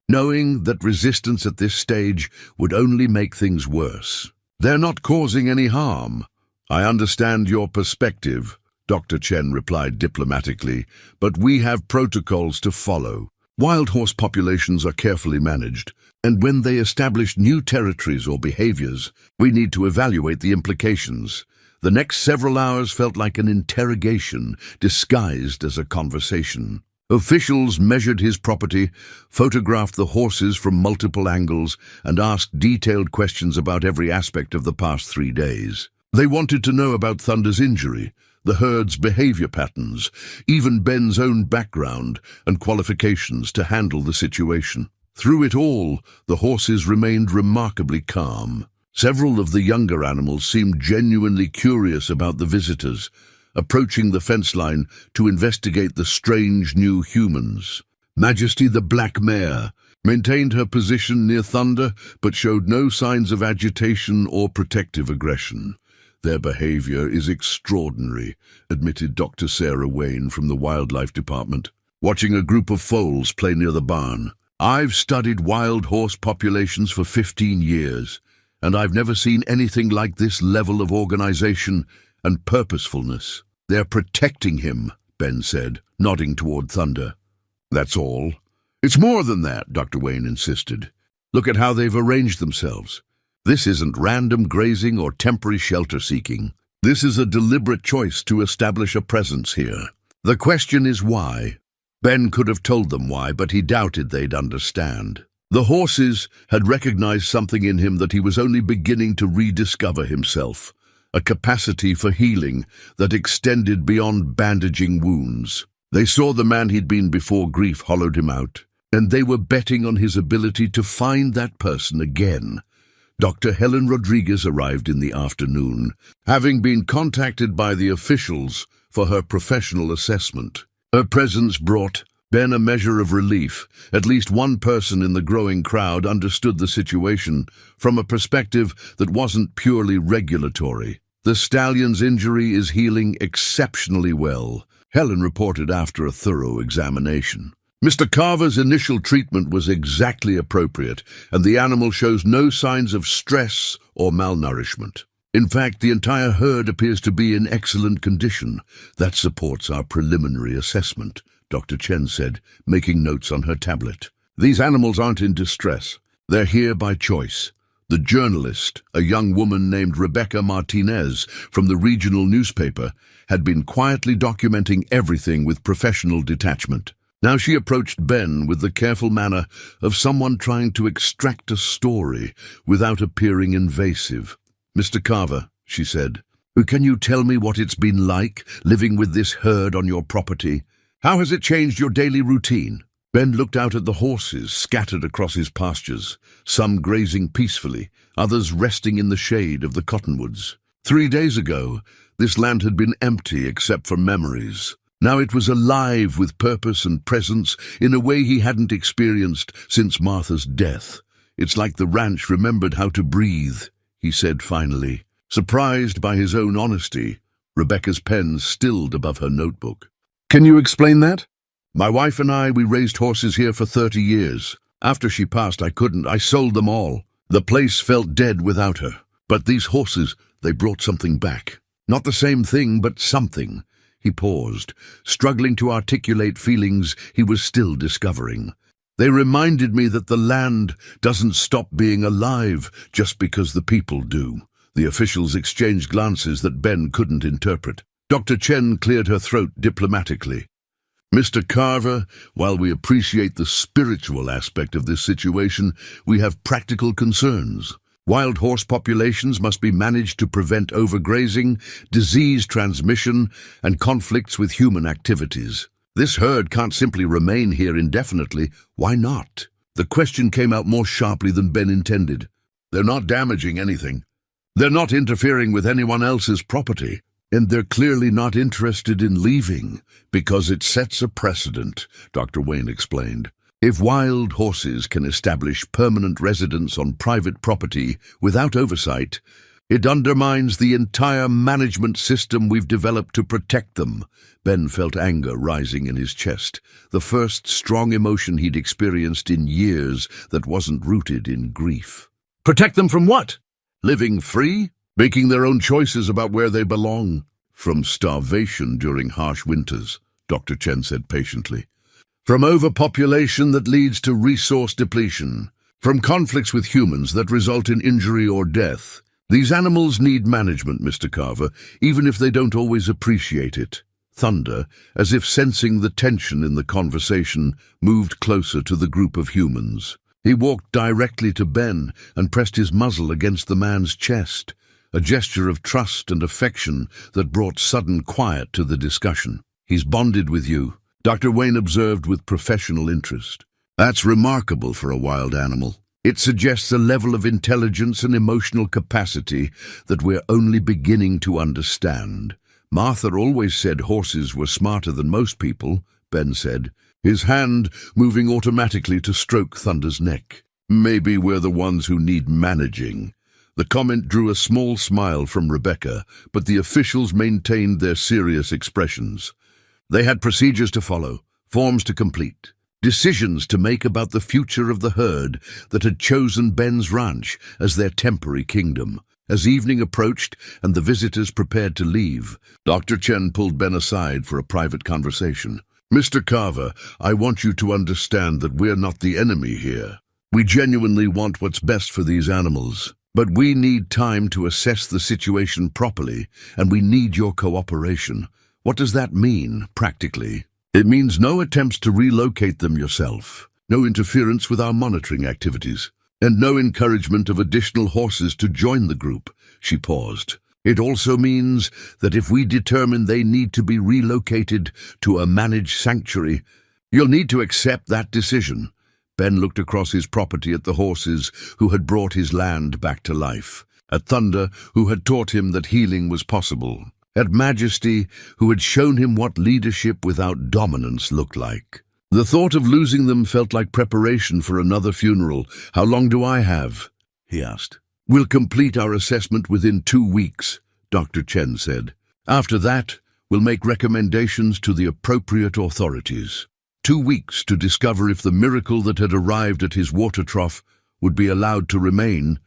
knowing that resistance at this stage would only make things worse. "They're not causing any harm." "I understand your perspective," Dr. Chen replied diplomatically, "but we have protocols to follow. Wild horse populations are carefully managed, and when they establish new territories or behaviors, we need to evaluate the implications." The next several hours felt like an interrogation disguised as a conversation. Officials measured his property, photographed the horses from multiple angles, and asked detailed questions about every aspect of the past 3 days. They wanted to know about Thunder's injury, the herd's behavior patterns, even Ben's own background and qualifications to handle the situation. Through it all, the horses remained remarkably calm. Several of the younger animals seemed genuinely curious about the visitors, approaching the fence line to investigate the strange new humans. Majesty, the black mare, maintained her position near Thunder, but showed no signs of agitation or protective aggression. "Their behavior is extraordinary," admitted Dr. Sarah Wayne from the Wildlife Department, watching a group of foals play near the barn. "I've studied wild horse populations for 15 years, and I've never seen anything like this level of organization and purposefulness." "They're protecting him," Ben said, nodding toward Thunder. "That's all." "It's more than that," Dr. Wayne insisted. "Look at how they've arranged themselves. This isn't random grazing or temporary shelter seeking. This is a deliberate choice to establish a presence here. The question is why." Ben could have told them why, but he doubted they'd understand. The horses had recognized something in him that he was only beginning to rediscover himself, a capacity for healing that extended beyond bandaging wounds. They saw the man he'd been before grief hollowed him out, and they were betting on his ability to find that person again. Dr. Helen Rodriguez arrived in the afternoon, having been contacted by the officials for her professional assessment. Her presence brought Ben a measure of relief. At least one person in the growing crowd understood the situation from a perspective that wasn't purely regulatory. The stallion's injury is healing exceptionally well, Helen reported after a thorough examination. Mr. Carver's initial treatment was exactly appropriate, and the animal shows no signs of stress or malnourishment. In fact, the entire herd appears to be in excellent condition. That supports our preliminary assessment, Dr. Chen said, making notes on her tablet. These animals aren't in distress. They're here by choice. The journalist, a young woman named Rebecca Martinez from the regional newspaper, had been quietly documenting everything with professional detachment. Now she approached Ben with the careful manner of someone trying to extract a story without appearing invasive. "Mr. Carver," she said, "can you tell me what it's been like living with this herd on your property? How has it changed your daily routine?" Ben looked out at the horses scattered across his pastures, some grazing peacefully, others resting in the shade of the cottonwoods. 3 days ago, this land had been empty except for memories. Now it was alive with purpose and presence in a way he hadn't experienced since Martha's death. "It's like the ranch remembered how to breathe," he said finally. Surprised by his own honesty, Rebecca's pen stilled above her notebook. "Can you explain that?" "My wife and we raised horses here for 30 years. After she passed, I sold them all. The place felt dead without her. But these horses, they brought something back. Not the same thing, but something." He paused, struggling to articulate feelings he was still discovering. "They reminded me that the land doesn't stop being alive just because the people do." The officials exchanged glances that Ben couldn't interpret. Dr. Chen cleared her throat diplomatically. "Mr. Carver, while we appreciate the spiritual aspect of this situation, we have practical concerns. Wild horse populations must be managed to prevent overgrazing, disease transmission, and conflicts with human activities. This herd can't simply remain here indefinitely. Why not?" The question came out more sharply than Ben intended. "They're not damaging anything. They're not interfering with anyone else's property. And they're clearly not interested in leaving, because it sets a precedent," Dr. Wayne explained. "If wild horses can establish permanent residence on private property without oversight, it undermines the entire management system we've developed to protect them." Ben felt anger rising in his chest, the first strong emotion he'd experienced in years that wasn't rooted in grief. "Protect them from what? Living free? Making their own choices about where they belong?" "From starvation during harsh winters," Dr. Chen said patiently. "From overpopulation that leads to resource depletion. From conflicts with humans that result in injury or death. These animals need management, Mr. Carver, even if they don't always appreciate it." Thunder, as if sensing the tension in the conversation, moved closer to the group of humans. He walked directly to Ben and pressed his muzzle against the man's chest, a gesture of trust and affection that brought sudden quiet to the discussion. "He's bonded with you," Dr. Wayne observed with professional interest. "That's remarkable for a wild animal. It suggests a level of intelligence and emotional capacity that we're only beginning to understand. Martha always said horses were smarter than most people," Ben said, his hand moving automatically to stroke Thunder's neck. "Maybe we're the ones who need managing." The comment drew a small smile from Rebecca, but the officials maintained their serious expressions. They had procedures to follow, forms to complete, decisions to make about the future of the herd that had chosen Ben's ranch as their temporary kingdom. As evening approached and the visitors prepared to leave, Dr. Chen pulled Ben aside for a private conversation. "Mr. Carver, I want you to understand that we're not the enemy here. We genuinely want what's best for these animals. But we need time to assess the situation properly, and we need your cooperation." "What does that mean, practically?" "It means no attempts to relocate them yourself, no interference with our monitoring activities, and no encouragement of additional horses to join the group." She paused. "It also means that if we determine they need to be relocated to a managed sanctuary, you'll need to accept that decision." Ben looked across his property at the horses who had brought his land back to life, at Thunder, who had taught him that healing was possible, at Majesty, who had shown him what leadership without dominance looked like. The thought of losing them felt like preparation for another funeral. "How long do I have?" he asked. "We'll complete our assessment within 2 weeks," Dr. Chen said. After that, we'll make recommendations to the appropriate authorities. 2 weeks to discover if the miracle that had arrived at his water trough would be allowed to remain,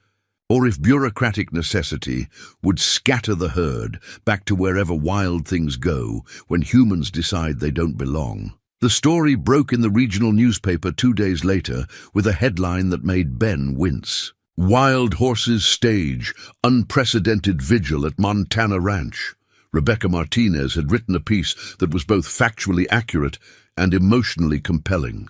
or if bureaucratic necessity would scatter the herd back to wherever wild things go when humans decide they don't belong. The story broke in the regional newspaper 2 days later with a headline that made Ben wince. Wild horses stage unprecedented vigil at Montana Ranch. Rebecca Martinez had written a piece that was both factually accurate and emotionally compelling.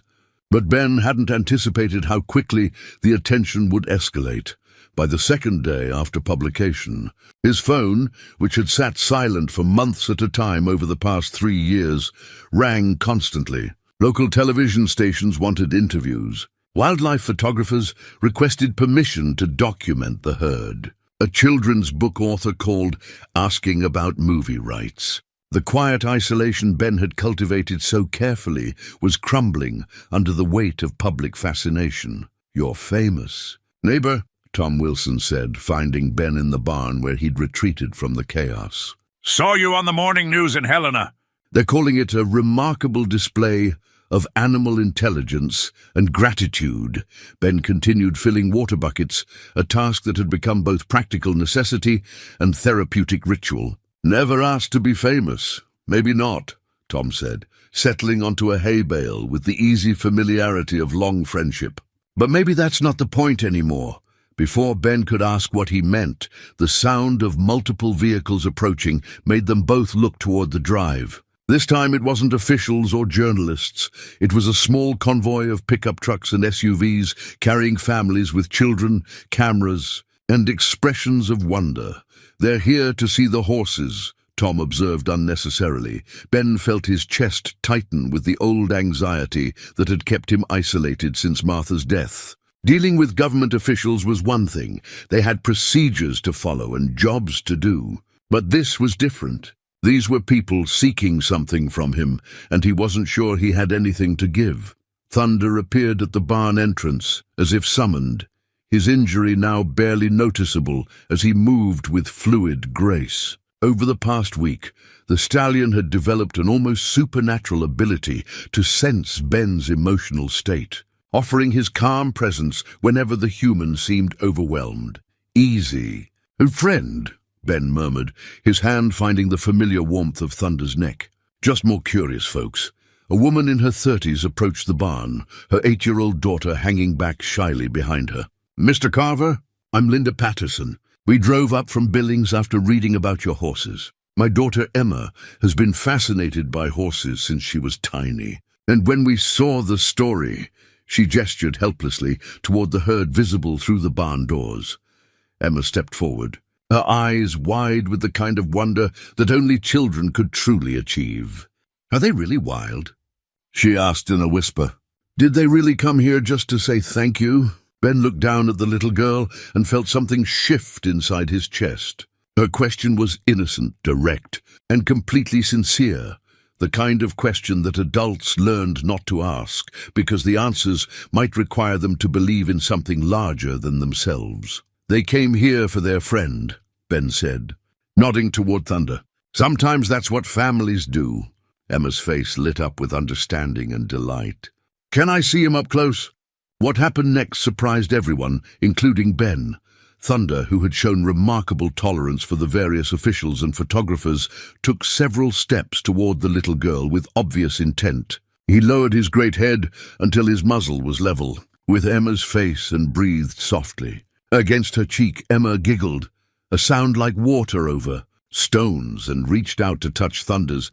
But Ben hadn't anticipated how quickly the attention would escalate. By the second day after publication, his phone, which had sat silent for months at a time over the past 3 years, rang constantly. Local television stations wanted interviews. Wildlife photographers requested permission to document the herd. A children's book author called asking about movie rights. The quiet isolation Ben had cultivated so carefully was crumbling under the weight of public fascination. "You're famous." "Neighbor," Tom Wilson said, finding Ben in the barn where he'd retreated from the chaos. "Saw you on the morning news in Helena." They're calling it a remarkable display of animal intelligence and gratitude. Ben continued filling water buckets, a task that had become both practical necessity and therapeutic ritual. "Never asked to be famous. Maybe not," Tom said, settling onto a hay bale with the easy familiarity of long friendship. "But maybe that's not the point anymore." Before Ben could ask what he meant, the sound of multiple vehicles approaching made them both look toward the drive. This time it wasn't officials or journalists. It was a small convoy of pickup trucks and SUVs carrying families with children, cameras, and expressions of wonder. "They're here to see the horses," Tom observed unnecessarily. Ben felt his chest tighten with the old anxiety that had kept him isolated since Martha's death. Dealing with government officials was one thing. They had procedures to follow and jobs to do. But this was different. These were people seeking something from him, and he wasn't sure he had anything to give. Thunder appeared at the barn entrance, as if summoned, his injury now barely noticeable as he moved with fluid grace. Over the past week, the stallion had developed an almost supernatural ability to sense Ben's emotional state, offering his calm presence whenever the human seemed overwhelmed. "Easy." "Friend," Ben murmured, his hand finding the familiar warmth of Thunder's neck. "Just more curious, folks." A woman in her 30s approached the barn, her 8-year-old daughter hanging back shyly behind her. "Mr. Carver, I'm Linda Patterson. We drove up from Billings after reading about your horses. My daughter Emma has been fascinated by horses since she was tiny. And when we saw the story..." She gestured helplessly toward the herd visible through the barn doors. Emma stepped forward, her eyes wide with the kind of wonder that only children could truly achieve. "Are they really wild?" she asked in a whisper. "Did they really come here just to say thank you?" Ben looked down at the little girl and felt something shift inside his chest. Her question was innocent, direct, and completely sincere. The kind of question that adults learned not to ask, because the answers might require them to believe in something larger than themselves. "They came here for their friend," Ben said, nodding toward Thunder. "Sometimes that's what families do." Emma's face lit up with understanding and delight. "Can I see him up close?" What happened next surprised everyone, including Ben. Thunder, who had shown remarkable tolerance for the various officials and photographers, took several steps toward the little girl with obvious intent. He lowered his great head until his muzzle was level with Emma's face and breathed softly. Against her cheek, Emma giggled, a sound like water over stones, and reached out to touch Thunder's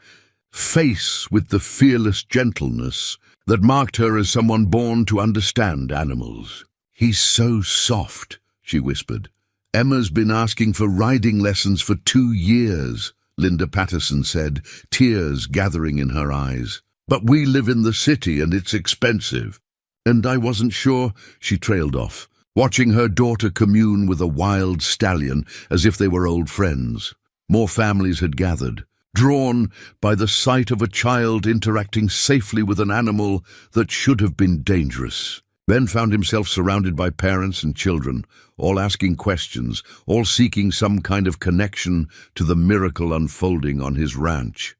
face with the fearless gentleness that marked her as someone born to understand animals. "He's so soft," she whispered. "Emma's been asking for riding lessons for 2 years, Linda Patterson said, tears gathering in her eyes. "But we live in the city and it's expensive." "And I wasn't sure," she trailed off, watching her daughter commune with a wild stallion as if they were old friends. More families had gathered, drawn by the sight of a child interacting safely with an animal that should have been dangerous. Ben found himself surrounded by parents and children, all asking questions, all seeking some kind of connection to the miracle unfolding on his ranch.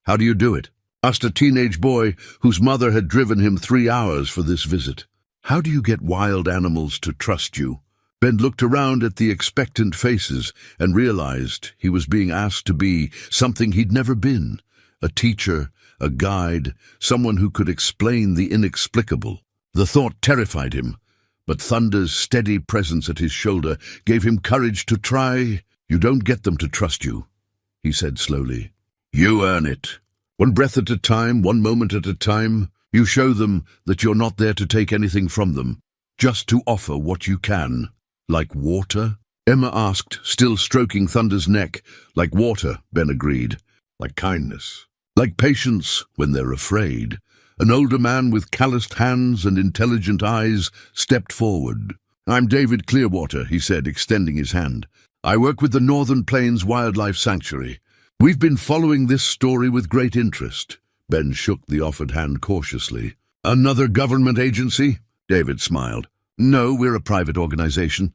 "How do you do it?" asked a teenage boy whose mother had driven him 3 hours for this visit. "How do you get wild animals to trust you?" Ben looked around at the expectant faces and realized he was being asked to be something he'd never been: a teacher, a guide, someone who could explain the inexplicable. The thought terrified him, but Thunder's steady presence at his shoulder gave him courage to try. "You don't get them to trust you," he said slowly. "You earn it. One breath at a time, one moment at a time. You show them that you're not there to take anything from them, just to offer what you can." "Like water?" Emma asked, still stroking Thunder's neck. "Like water," Ben agreed. "Like kindness. Like patience when they're afraid." An older man with calloused hands and intelligent eyes stepped forward. "I'm David Clearwater," he said, extending his hand. "I work with the Northern Plains Wildlife Sanctuary. We've been following this story with great interest." Ben shook the offered hand cautiously. "Another government agency?" David smiled. "No, we're a private organization.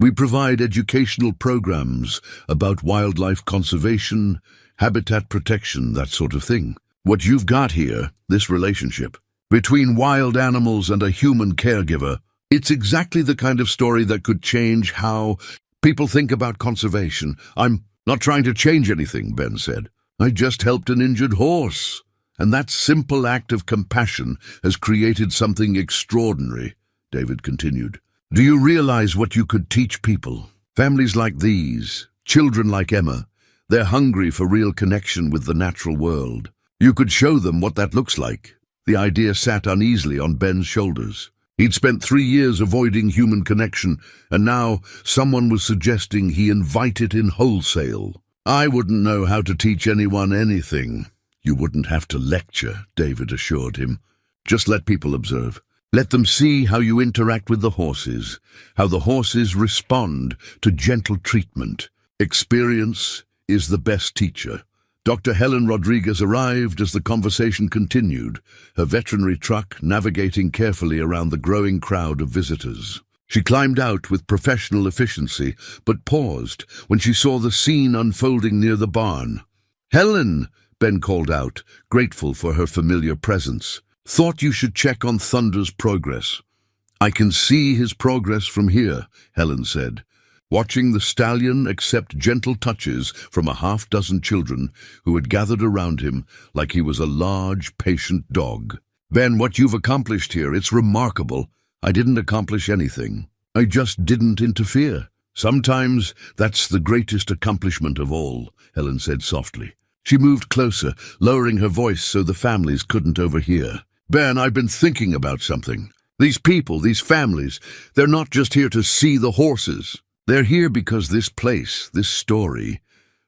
We provide educational programs about wildlife conservation, habitat protection, that sort of thing. What you've got here, this relationship between wild animals and a human caregiver, it's exactly the kind of story that could change how people think about conservation." "I'm not trying to change anything," Ben said. "I just helped an injured horse. And that simple act of compassion has created something extraordinary," David continued. "Do you realize what you could teach people? Families like these, children like Emma, they're hungry for real connection with the natural world. You could show them what that looks like." The idea sat uneasily on Ben's shoulders. He'd spent 3 years avoiding human connection, and now someone was suggesting he invite it in wholesale. "I wouldn't know how to teach anyone anything." "You wouldn't have to lecture," David assured him. "Just let people observe. Let them see how you interact with the horses, how the horses respond to gentle treatment. Experience is the best teacher." Dr. Helen Rodriguez arrived as the conversation continued, her veterinary truck navigating carefully around the growing crowd of visitors. She climbed out with professional efficiency, but paused when she saw the scene unfolding near the barn. "Helen!" Ben called out, grateful for her familiar presence. "Thought you should check on Thunder's progress." "I can see his progress from here," Helen said, watching the stallion accept gentle touches from a half-dozen children who had gathered around him like he was a large, patient dog. "Ben, what you've accomplished here, it's remarkable." "I didn't accomplish anything. I just didn't interfere. Sometimes that's the greatest accomplishment of all," Helen said softly. She moved closer, lowering her voice so the families couldn't overhear. "Ben, I've been thinking about something. These people, these families, they're not just here to see the horses. They're here because this place, this story,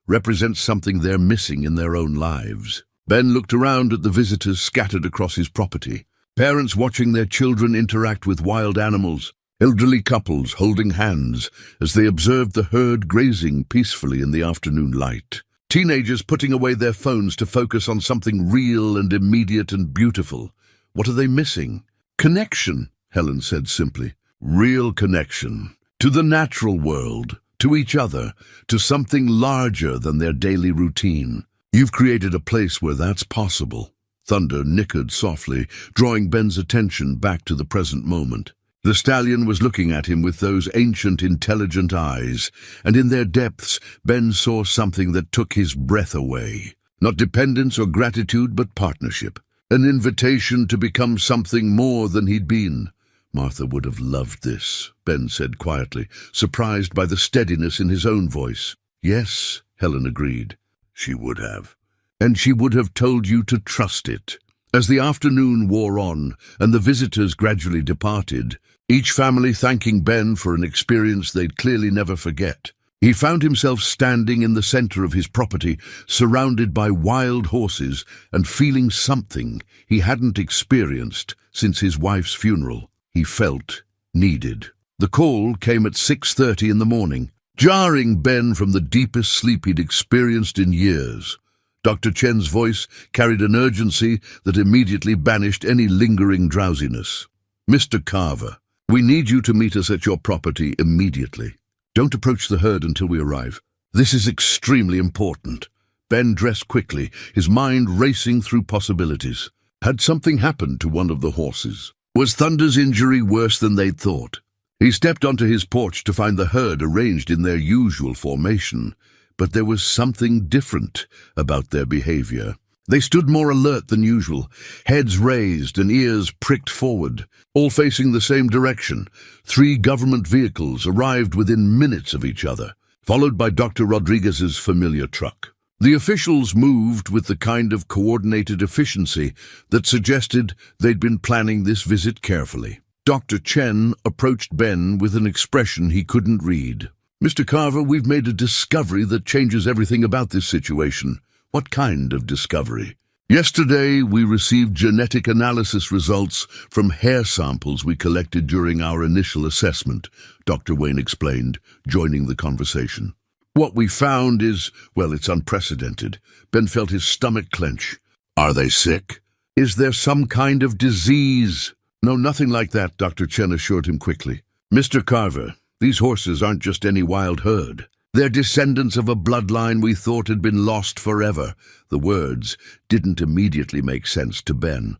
represents something they're missing in their own lives." Ben looked around at the visitors scattered across his property. Parents watching their children interact with wild animals, elderly couples holding hands as they observed the herd grazing peacefully in the afternoon light. Teenagers putting away their phones to focus on something real and immediate and beautiful. What are they missing? "Connection," Helen said simply. "Real connection. To the natural world, to each other, to something larger than their daily routine. You've created a place where that's possible." Thunder nickered softly, drawing Ben's attention back to the present moment. The stallion was looking at him with those ancient, intelligent eyes, and in their depths Ben saw something that took his breath away. Not dependence or gratitude, but partnership. An invitation to become something more than he'd been. "Martha would have loved this," Ben said quietly, surprised by the steadiness in his own voice. "Yes," Helen agreed. "She would have. And she would have told you to trust it." As the afternoon wore on and the visitors gradually departed, each family thanking Ben for an experience they'd clearly never forget, he found himself standing in the center of his property, surrounded by wild horses and feeling something he hadn't experienced since his wife's funeral. He felt needed. The call came at 6:30 in the morning, jarring Ben from the deepest sleep he'd experienced in years. Dr. Chen's voice carried an urgency that immediately banished any lingering drowsiness. Mr. Carver, we need you to meet us at your property immediately. Don't approach the herd until we arrive. This is extremely important. Ben dressed quickly, his mind racing through possibilities. Had something happened to one of the horses? Was Thunder's injury worse than they'd thought? He stepped onto his porch to find the herd arranged in their usual formation, but there was something different about their behavior. They stood more alert than usual, heads raised and ears pricked forward, all facing the same direction. 3 government vehicles arrived within minutes of each other, followed by Dr. Rodriguez's familiar truck. The officials moved with the kind of coordinated efficiency that suggested they'd been planning this visit carefully. Dr. Chen approached Ben with an expression he couldn't read. Mr. Carver, we've made a discovery that changes everything about this situation. What kind of discovery? Yesterday, we received genetic analysis results from hair samples we collected during our initial assessment, Dr. Wayne explained, joining the conversation. What we found is, well, it's unprecedented. Ben felt his stomach clench. Are they sick? Is there some kind of disease? No, nothing like that, Dr. Chen assured him quickly. Mr. Carver, these horses aren't just any wild herd. They're descendants of a bloodline we thought had been lost forever. The words didn't immediately make sense to Ben.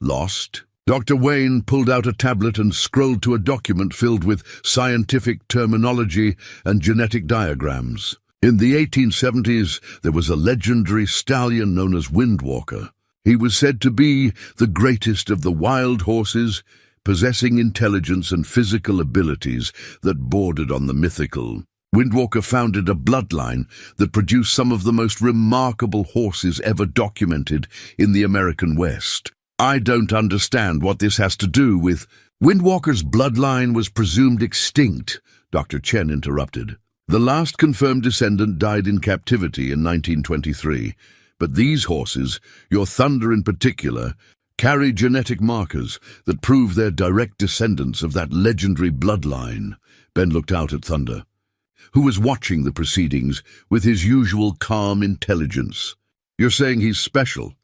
Lost? Dr. Wayne pulled out a tablet and scrolled to a document filled with scientific terminology and genetic diagrams. In the 1870s, there was a legendary stallion known as Windwalker. He was said to be the greatest of the wild horses, possessing intelligence and physical abilities that bordered on the mythical. Windwalker founded a bloodline that produced some of the most remarkable horses ever documented in the American West. I don't understand what this has to do with... Windwalker's bloodline was presumed extinct, Dr. Chen interrupted. The last confirmed descendant died in captivity in 1923, but these horses, your Thunder in particular, carry genetic markers that prove they're direct descendants of that legendary bloodline. Ben looked out at Thunder, who was watching the proceedings with his usual calm intelligence. You're saying he's special?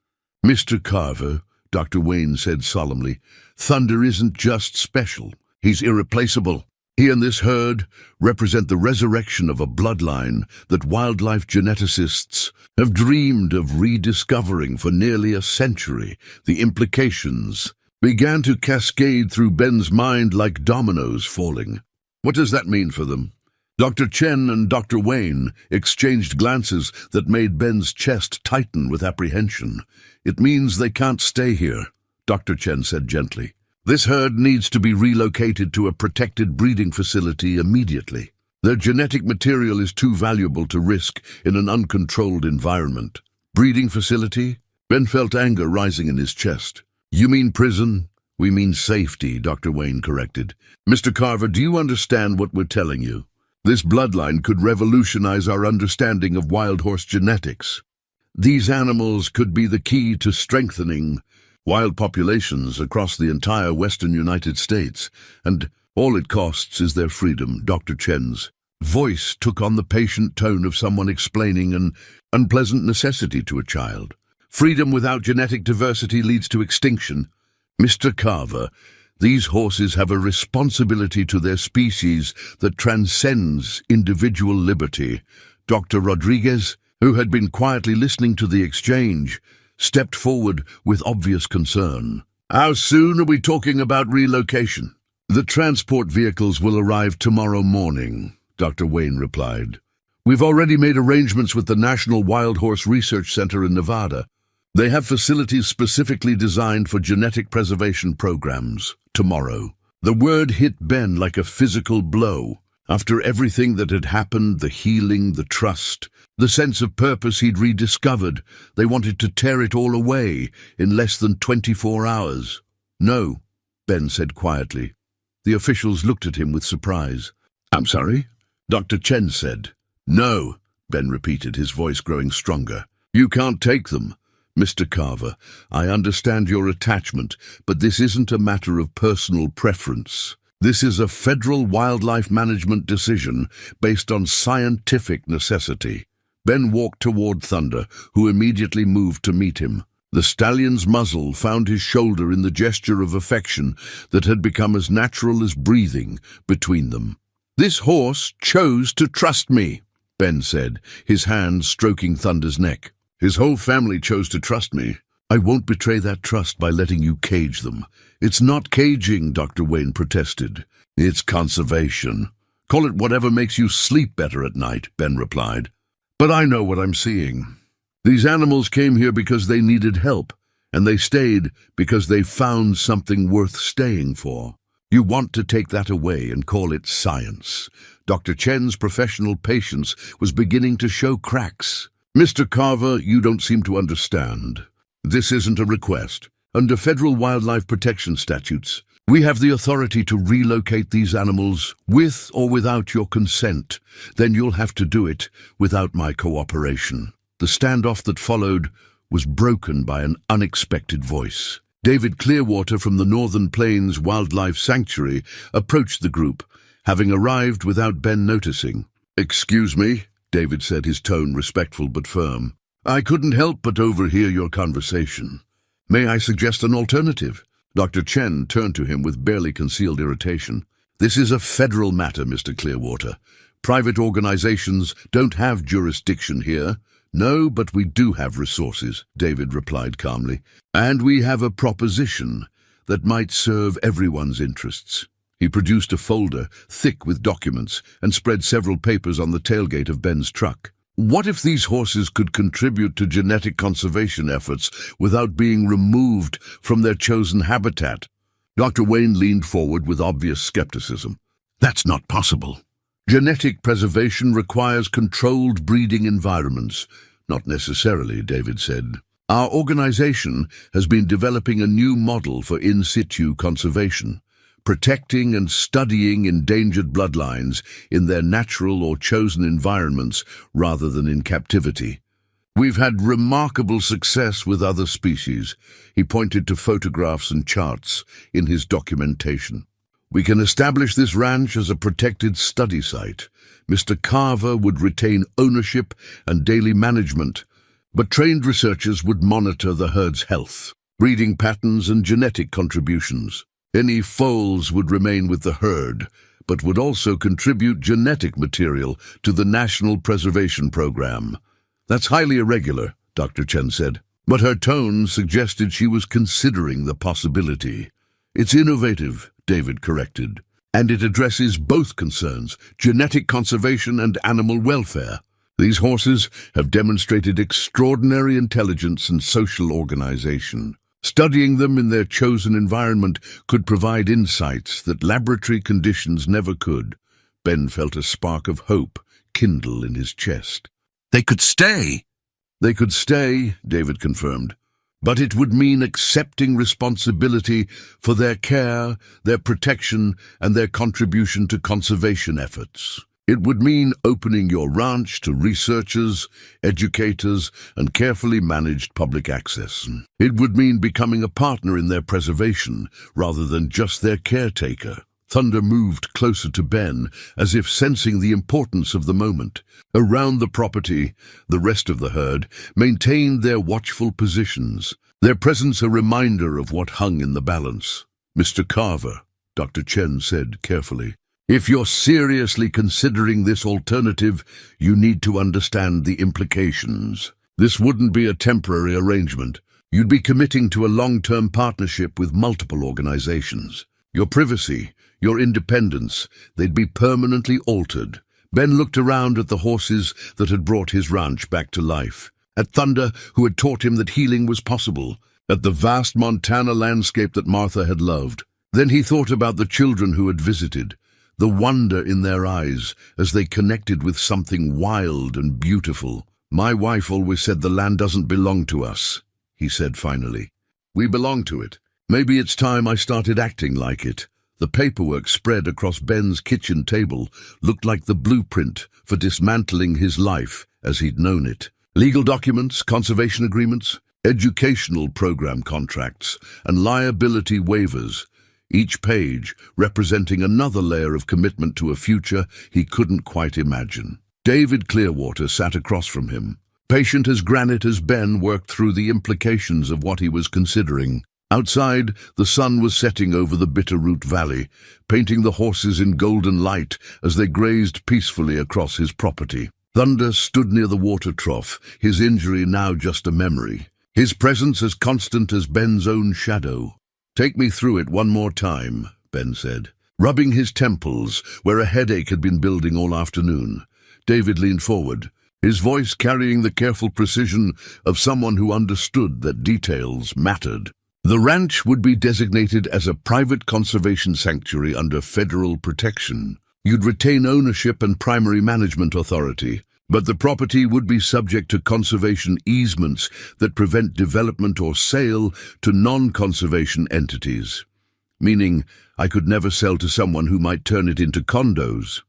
Mr. Carver, Dr. Wayne said solemnly, Thunder isn't just special, he's irreplaceable. He and this herd represent the resurrection of a bloodline that wildlife geneticists have dreamed of rediscovering for nearly a century. The implications began to cascade through Ben's mind like dominoes falling. What does that mean for them? Dr. Chen and Dr. Wayne exchanged glances that made Ben's chest tighten with apprehension. It means they can't stay here, Dr. Chen said gently. This herd needs to be relocated to a protected breeding facility immediately. Their genetic material is too valuable to risk in an uncontrolled environment. Breeding facility? Ben felt anger rising in his chest. You mean prison? We mean safety, Dr. Wayne corrected. Mr. Carver, do you understand what we're telling you? This bloodline could revolutionize our understanding of wild horse genetics. These animals could be the key to strengthening wild populations across the entire western United States, and all it costs is their freedom. Dr. Chen's voice took on the patient tone of someone explaining an unpleasant necessity to a child. Freedom without genetic diversity leads to extinction. Mr. Carver, these horses have a responsibility to their species that transcends individual liberty. Dr. Rodriguez, who had been quietly listening to the exchange, stepped forward with obvious concern. How soon are we talking about relocation? The transport vehicles will arrive tomorrow morning, Dr. Wayne replied. We've already made arrangements with the National Wild Horse Research Center in Nevada. They have facilities specifically designed for genetic preservation programs. Tomorrow. The word hit Ben like a physical blow. After everything that had happened, the healing, the trust, the sense of purpose he'd rediscovered, they wanted to tear it all away in less than 24 hours. No, Ben said quietly. The officials looked at him with surprise. I'm sorry? Dr. Chen said. No, Ben repeated, his voice growing stronger. You can't take them. Mr. Carver, I understand your attachment, but this isn't a matter of personal preference. This is a federal wildlife management decision based on scientific necessity. Ben walked toward Thunder, who immediately moved to meet him. The stallion's muzzle found his shoulder in the gesture of affection that had become as natural as breathing between them. "This horse chose to trust me," Ben said, his hand stroking Thunder's neck. "His whole family chose to trust me. I won't betray that trust by letting you cage them." "It's not caging," Dr. Wayne protested. "It's conservation. Call it whatever makes you sleep better at night," Ben replied. "But I know what I'm seeing. These animals came here because they needed help, and they stayed because they found something worth staying for. You want to take that away and call it science." Dr. Chen's professional patience was beginning to show cracks. "Mr. Carver, you don't seem to understand. This isn't a request. Under federal wildlife protection statutes, we have the authority to relocate these animals with or without your consent. Then you'll have to do it without my cooperation." The standoff that followed was broken by an unexpected voice. David Clearwater from the Northern Plains Wildlife Sanctuary approached the group, having arrived without Ben noticing. "Excuse me," David said, his tone respectful but firm. "I couldn't help but overhear your conversation. May I suggest an alternative?" Dr. Chen turned to him with barely concealed irritation. "This is a federal matter, Mr. Clearwater. Private organizations don't have jurisdiction here." "No, but we do have resources," David replied calmly. "And we have a proposition that might serve everyone's interests." He produced a folder, thick with documents, and spread several papers on the tailgate of Ben's truck. "What if these horses could contribute to genetic conservation efforts without being removed from their chosen habitat?" Dr. Wayne leaned forward with obvious skepticism. "That's not possible. Genetic preservation requires controlled breeding environments." "Not necessarily," David said. "Our organization has been developing a new model for in situ conservation, protecting and studying endangered bloodlines in their natural or chosen environments rather than in captivity. We've had remarkable success with other species." He pointed to photographs and charts in his documentation. "We can establish this ranch as a protected study site. Mr. Carver would retain ownership and daily management, but trained researchers would monitor the herd's health, breeding patterns and genetic contributions. Any foals would remain with the herd, but would also contribute genetic material to the National Preservation Program." "That's highly irregular," Dr. Chen said, but her tone suggested she was considering the possibility. "It's innovative," David corrected, "and it addresses both concerns, genetic conservation and animal welfare. These horses have demonstrated extraordinary intelligence and social organization. Studying them in their chosen environment could provide insights that laboratory conditions never could." Ben felt a spark of hope kindle in his chest. They could stay. "They could stay," David confirmed, "but it would mean accepting responsibility for their care, their protection, and their contribution to conservation efforts. It would mean opening your ranch to researchers, educators, and carefully managed public access. It would mean becoming a partner in their preservation rather than just their caretaker." Thunder moved closer to Ben, as if sensing the importance of the moment. Around the property, the rest of the herd maintained their watchful positions, their presence a reminder of what hung in the balance. "Mr. Carver," Dr. Chen said carefully, "if you're seriously considering this alternative, you need to understand the implications. This wouldn't be a temporary arrangement. You'd be committing to a long-term partnership with multiple organizations. Your privacy, your independence, they'd be permanently altered." Ben looked around at the horses that had brought his ranch back to life, at Thunder, who had taught him that healing was possible, at the vast Montana landscape that Martha had loved. Then he thought about the children who had visited, the wonder in their eyes as they connected with something wild and beautiful. "My wife always said the land doesn't belong to us," he said finally. "We belong to it. Maybe it's time I started acting like it." The paperwork spread across Ben's kitchen table looked like the blueprint for dismantling his life as he'd known it. Legal documents, conservation agreements, educational program contracts, and liability waivers, each page representing another layer of commitment to a future he couldn't quite imagine. David Clearwater sat across from him, Patient as granite as Ben worked through the implications of what he was considering. Outside, the sun was setting over the Bitterroot Valley, painting the horses in golden light as they grazed peacefully across his property. Thunder stood near the water trough, his injury now just a memory. His presence as constant as Ben's own shadow. "Take me through it one more time," Ben said, rubbing his temples where a headache had been building all afternoon. David leaned forward, his voice carrying the careful precision of someone who understood that details mattered. The ranch would be designated as a private conservation sanctuary under federal protection. You'd retain ownership and primary management authority, but the property would be subject to conservation easements that prevent development or sale to non-conservation entities. Meaning, I could never sell to someone who might turn it into condos.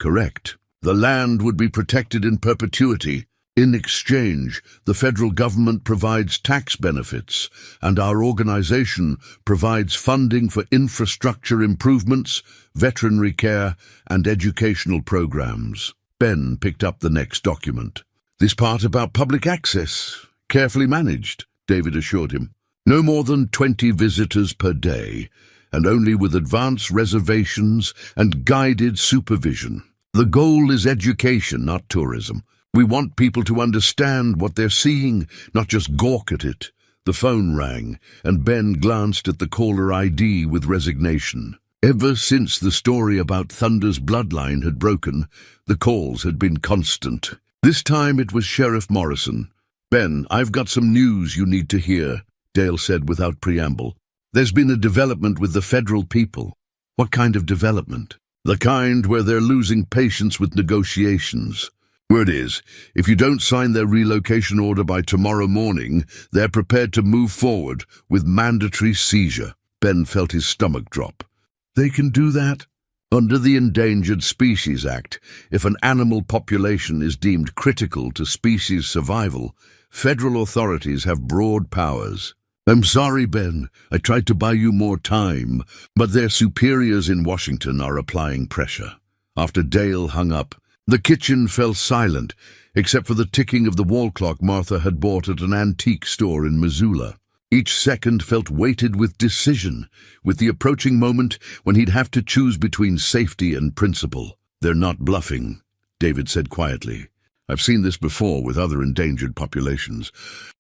Correct. The land would be protected in perpetuity. In exchange, the federal government provides tax benefits, and our organization provides funding for infrastructure improvements, veterinary care, and educational programs. Ben picked up the next document. "This part about public access, carefully managed," David assured him. "No more than 20 visitors per day, and only with advance reservations and guided supervision. The goal is education, not tourism. We want people to understand what they're seeing, not just gawk at it." The phone rang, and Ben glanced at the caller ID with resignation. Ever since the story about Thunder's bloodline had broken, the calls had been constant. This time it was Sheriff Morrison. "Ben, I've got some news you need to hear," Dale said without preamble. "There's been a development with the federal people." "What kind of development?" "The kind where they're losing patience with negotiations. Word is, if you don't sign their relocation order by tomorrow morning, they're prepared to move forward with mandatory seizure." Ben felt his stomach drop. "They can do that?" "Under the Endangered Species Act, if an animal population is deemed critical to species survival, federal authorities have broad powers." "I'm sorry, Ben. I tried to buy you more time, but their superiors in Washington are applying pressure." After Dale hung up, the kitchen fell silent, except for the ticking of the wall clock Martha had bought at an antique store in Missoula. Each second felt weighted with decision, with the approaching moment when he'd have to choose between safety and principle. "They're not bluffing," David said quietly. "I've seen this before with other endangered populations.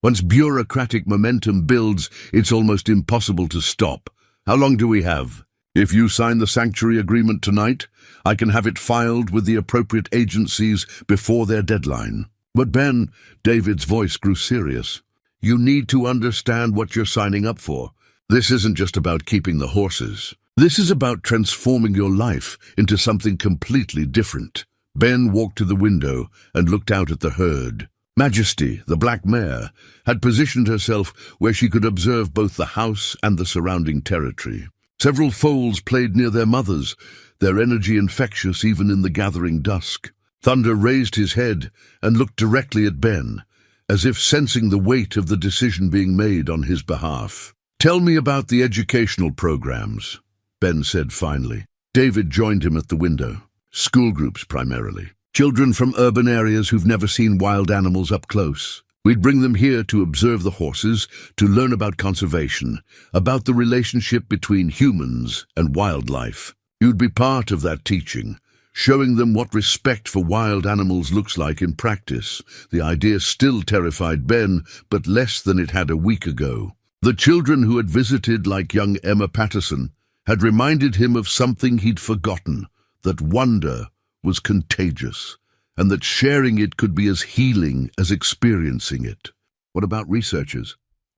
Once bureaucratic momentum builds, it's almost impossible to stop. How long do we have?" "If you sign the sanctuary agreement tonight, I can have it filed with the appropriate agencies before their deadline." "But Ben," David's voice grew serious, "you need to understand what you're signing up for. This isn't just about keeping the horses. This is about transforming your life into something completely different." Ben walked to the window and looked out at the herd. Majesty, the black mare, had positioned herself where she could observe both the house and the surrounding territory. Several foals played near their mothers, their energy infectious even in the gathering dusk. Thunder raised his head and looked directly at Ben, as if sensing the weight of the decision being made on his behalf. "Tell me about the educational programs," Ben said finally. David joined him at the window. "School groups primarily. Children from urban areas who've never seen wild animals up close. We'd bring them here to observe the horses, to learn about conservation, about the relationship between humans and wildlife. You'd be part of that teaching, showing them what respect for wild animals looks like in practice." The idea still terrified Ben, but less than it had a week ago. The children who had visited, like young Emma Patterson, had reminded him of something he'd forgotten, that wonder was contagious, and that sharing it could be as healing as experiencing it. "What about researchers?"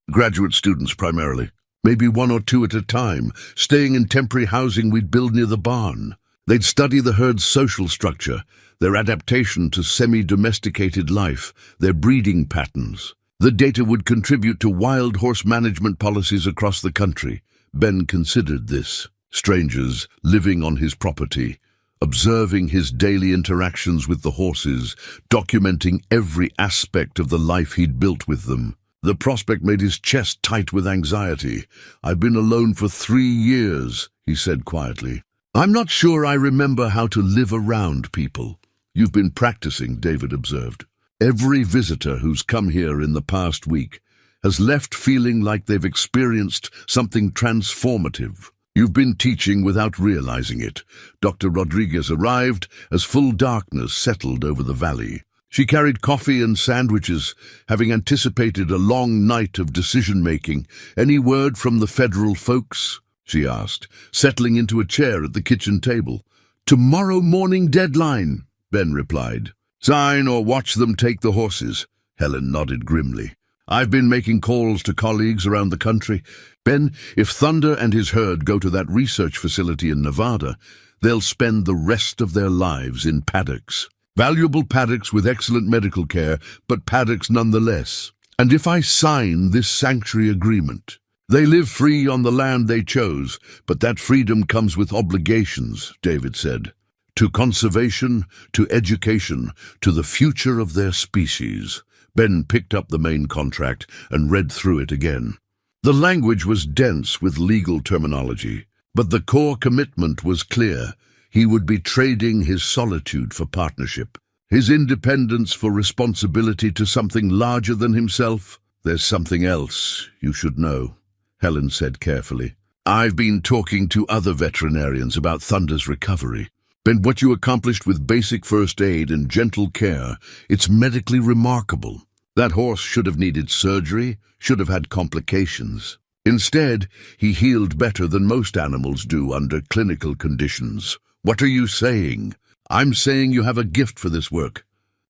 "Graduate students primarily. Maybe 1 or 2 at a time, staying in temporary housing we'd build near the barn. They'd study the herd's social structure, their adaptation to semi-domesticated life, their breeding patterns. The data would contribute to wild horse management policies across the country." Ben considered this. Strangers living on his property, observing his daily interactions with the horses, documenting every aspect of the life he'd built with them. The prospect made his chest tight with anxiety. "I've been alone for 3 years, he said quietly. "I'm not sure I remember how to live around people." "You've been practicing," David observed. Every visitor who's come here in the past week has left feeling like they've experienced something transformative. You've been teaching without realizing it. Dr. Rodriguez arrived as full darkness settled over the valley. She carried coffee and sandwiches, having anticipated a long night of decision-making. "Any word from the federal folks?" she asked, settling into a chair at the kitchen table. "Tomorrow morning deadline," Ben replied. "Sign or watch them take the horses." Helen nodded grimly. "I've been making calls to colleagues around the country. Ben, if Thunder and his herd go to that research facility in Nevada, they'll spend the rest of their lives in paddocks. Valuable paddocks with excellent medical care, but paddocks nonetheless. And if I sign this sanctuary agreement, they live free on the land they chose, but that freedom comes with obligations," David said. "To conservation, to education, to the future of their species." Ben picked up the main contract and read through it again. The language was dense with legal terminology, but the core commitment was clear. He would be trading his solitude for partnership, his independence for responsibility to something larger than himself. "There's something else you should know," Helen said carefully. "I've been talking to other veterinarians about Thunder's recovery. Ben, what you accomplished with basic first aid and gentle care, it's medically remarkable. That horse should have needed surgery, should have had complications. Instead, he healed better than most animals do under clinical conditions. What are you saying?" "I'm saying you have a gift for this work,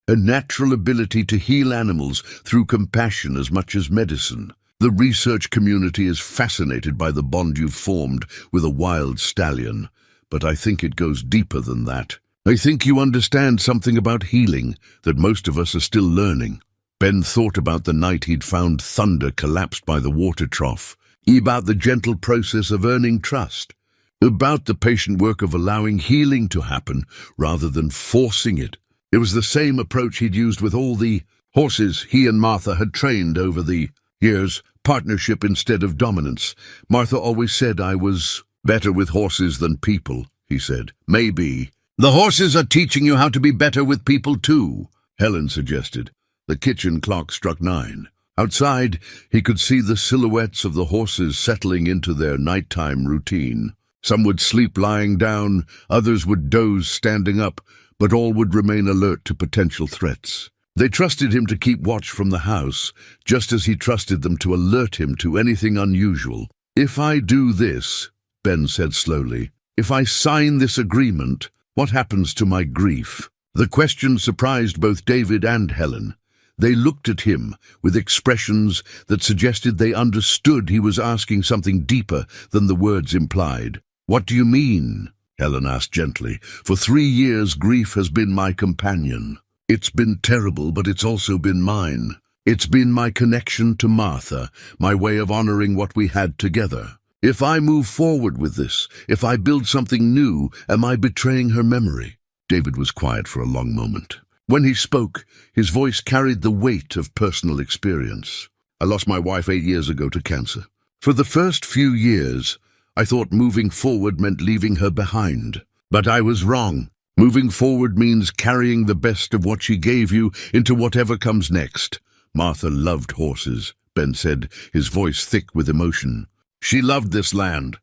a natural ability to heal animals through compassion as much as medicine. The research community is fascinated by the bond you've formed with a wild stallion, but I think it goes deeper than that. I think you understand something about healing that most of us are still learning." Ben thought about the night he'd found Thunder collapsed by the water trough, about the gentle process of earning trust, about the patient work of allowing healing to happen rather than forcing it. It was the same approach he'd used with all the horses he and Martha had trained over the years, partnership instead of dominance. "Martha always said I was better with horses than people," he said. "Maybe the horses are teaching you how to be better with people too," Helen suggested. The kitchen clock struck 9. Outside, he could see the silhouettes of the horses settling into their nighttime routine. Some would sleep lying down, others would doze standing up, but all would remain alert to potential threats. They trusted him to keep watch from the house, just as he trusted them to alert him to anything unusual. "If I do this," Ben said slowly, "if I sign this agreement, what happens to my grief?" The question surprised both David and Helen. They looked at him with expressions that suggested they understood he was asking something deeper than the words implied. "What do you mean?" Helen asked gently. "For 3 years, grief has been my companion. It's been terrible, but it's also been mine. It's been my connection to Martha, my way of honoring what we had together. If I move forward with this, if I build something new, am I betraying her memory?" David was quiet for a long moment. When he spoke, his voice carried the weight of personal experience. "I lost my wife 8 years ago to cancer. For the first few years, I thought moving forward meant leaving her behind. But I was wrong. Moving forward means carrying the best of what she gave you into whatever comes next." "Martha loved horses," Ben said, his voice thick with emotion. "She loved this land.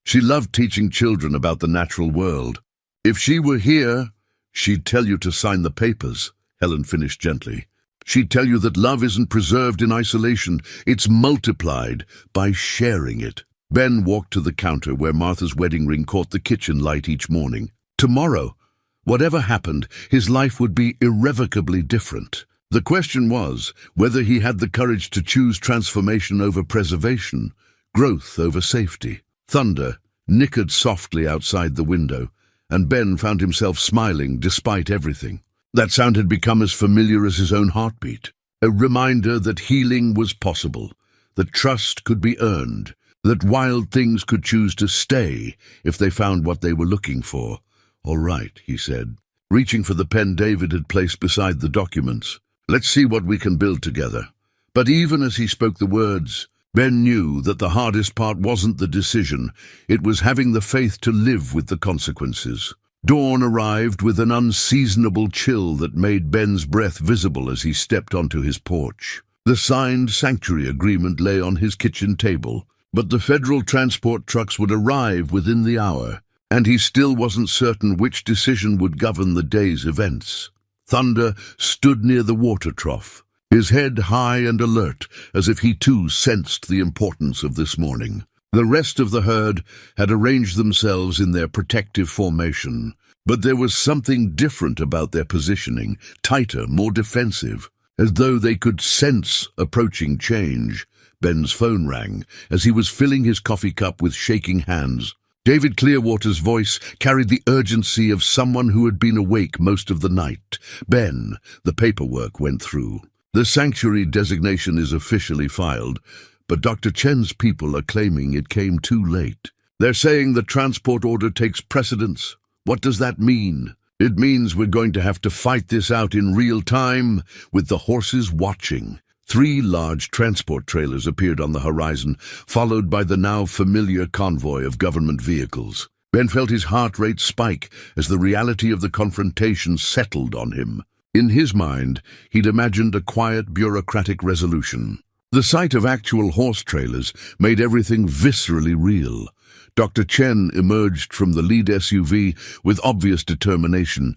She loved teaching children about the natural world. If she were here, she'd tell you to sign the papers," Helen finished gently. "She'd tell you that love isn't preserved in isolation, it's multiplied by sharing it." Ben walked to the counter where Martha's wedding ring caught the kitchen light each morning. Tomorrow, whatever happened, his life would be irrevocably different. The question was whether he had the courage to choose transformation over preservation, growth over safety. Thunder nickered softly outside the window, and Ben found himself smiling despite everything. That sound had become as familiar as his own heartbeat, a reminder that healing was possible, that trust could be earned, that wild things could choose to stay if they found what they were looking for. "All right," he said, reaching for the pen David had placed beside the documents. "Let's see what we can build together." But even as he spoke the words, Ben knew that the hardest part wasn't the decision, it was having the faith to live with the consequences. Dawn arrived with an unseasonable chill that made Ben's breath visible as he stepped onto his porch. The signed sanctuary agreement lay on his kitchen table, but the federal transport trucks would arrive within the hour, and he still wasn't certain which decision would govern the day's events. Thunder stood near the water trough, his head high and alert, as if he too sensed the importance of this morning. The rest of the herd had arranged themselves in their protective formation, but there was something different about their positioning, tighter, more defensive, as though they could sense approaching change. Ben's phone rang as he was filling his coffee cup with shaking hands. David Clearwater's voice carried the urgency of someone who had been awake most of the night. "Ben, the paperwork went through. The sanctuary designation is officially filed, but Dr. Chen's people are claiming it came too late. They're saying the transport order takes precedence. What does that mean? It means we're going to have to fight this out in real time, with the horses watching." 3 large transport trailers appeared on the horizon, followed by the now familiar convoy of government vehicles. Ben felt his heart rate spike as the reality of the confrontation settled on him. In his mind, he'd imagined a quiet, bureaucratic resolution. The sight of actual horse trailers made everything viscerally real. Dr. Chen emerged from the lead SUV with obvious determination,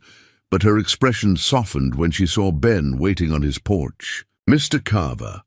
but her expression softened when she saw Ben waiting on his porch. "Mr. Carver,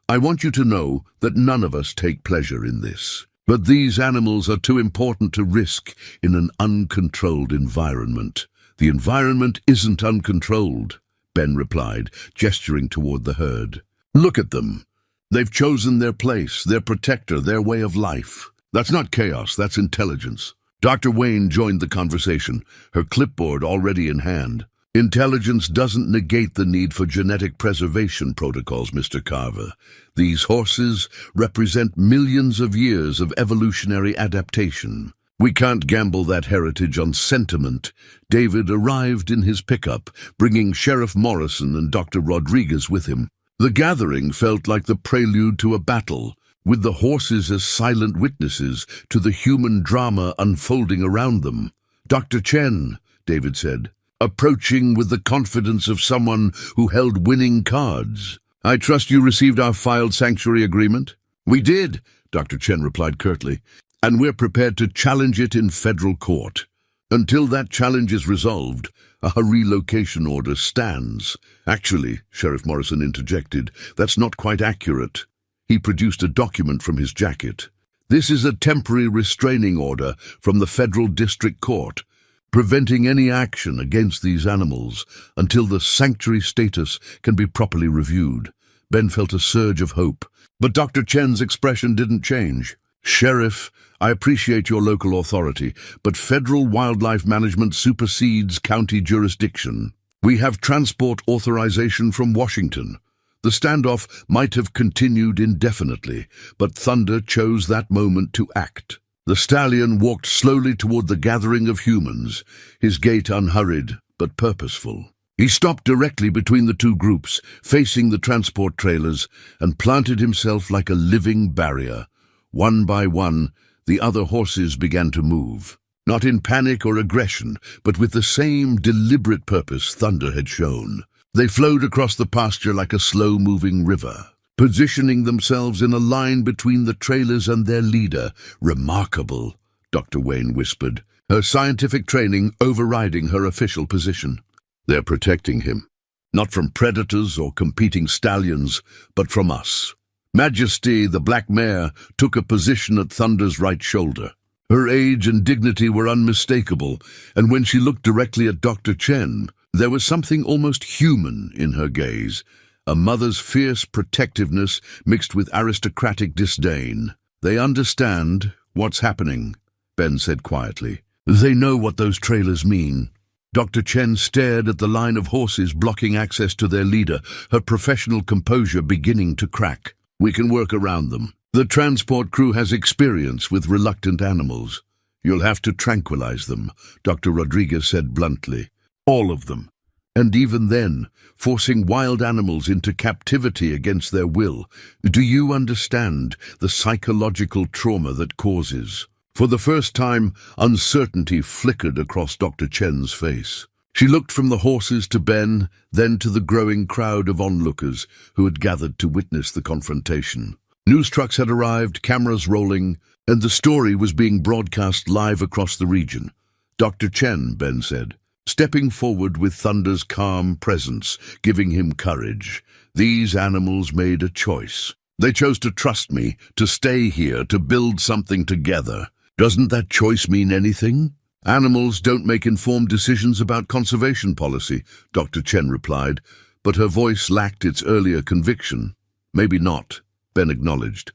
I want you to know that none of us take pleasure in this, but these animals are too important to risk in an uncontrolled environment." "The environment isn't uncontrolled," Ben replied, gesturing toward the herd. "Look at them. They've chosen their place, their protector, their way of life. That's not chaos, that's intelligence." Dr. Wayne joined the conversation, her clipboard already in hand. "Intelligence doesn't negate the need for genetic preservation protocols, Mr. Carver. These horses represent millions of years of evolutionary adaptation. We can't gamble that heritage on sentiment." David arrived in his pickup, bringing Sheriff Morrison and Dr. Rodriguez with him. The gathering felt like the prelude to a battle, with the horses as silent witnesses to the human drama unfolding around them. "Dr. Chen," David said, approaching with the confidence of someone who held winning cards. "I trust you received our filed sanctuary agreement?" "We did," Dr. Chen replied curtly, "and we're prepared to challenge it in federal court. Until that challenge is resolved, a relocation order stands." "Actually," Sheriff Morrison interjected, "that's not quite accurate." He produced a document from his jacket. "This is a temporary restraining order from the federal district court, preventing any action against these animals until the sanctuary status can be properly reviewed." Ben felt a surge of hope, but Dr. Chen's expression didn't change. "Sheriff, I appreciate your local authority, but federal wildlife management supersedes county jurisdiction. We have transport authorization from Washington. The standoff might have continued indefinitely, but Thunder chose that moment to act." The stallion walked slowly toward the gathering of humans, his gait unhurried but purposeful. He stopped directly between the 2 groups, facing the transport trailers, and planted himself like a living barrier. One by one, the other horses began to move, not in panic or aggression, but with the same deliberate purpose Thunder had shown. They flowed across the pasture like a slow-moving river, positioning themselves in a line between the trailers and their leader. "Remarkable," Dr. Wayne whispered, her scientific training overriding her official position. "They're protecting him, not from predators or competing stallions, but from us." Majesty, the black mare, took a position at Thunder's right shoulder. Her age and dignity were unmistakable, and when she looked directly at Dr. Chen, there was something almost human in her gaze, a mother's fierce protectiveness mixed with aristocratic disdain. "They understand what's happening," Ben said quietly. "They know what those trailers mean." Dr. Chen stared at the line of horses blocking access to their leader, her professional composure beginning to crack. "We can work around them. The transport crew has experience with reluctant animals. You'll have to tranquilize them," Dr. Rodriguez said bluntly. "All of them. And even then, forcing wild animals into captivity against their will. Do you understand the psychological trauma that causes?" For the first time, uncertainty flickered across Dr. Chen's face. She looked from the horses to Ben, then to the growing crowd of onlookers who had gathered to witness the confrontation. News trucks had arrived, cameras rolling, and the story was being broadcast live across the region. "Dr. Chen," Ben said, stepping forward with Thunder's calm presence, giving him courage. "These animals made a choice. They chose to trust me, to stay here, to build something together. Doesn't that choice mean anything?" "Animals don't make informed decisions about conservation policy," Dr. Chen replied, but her voice lacked its earlier conviction. "Maybe not," Ben acknowledged.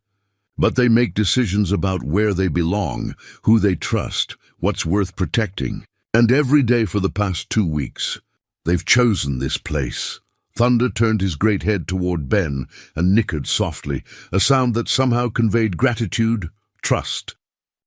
"But they make decisions about where they belong, who they trust, what's worth protecting. And every day for the past 2 weeks, they've chosen this place." Thunder turned his great head toward Ben and nickered softly, a sound that somehow conveyed gratitude, trust,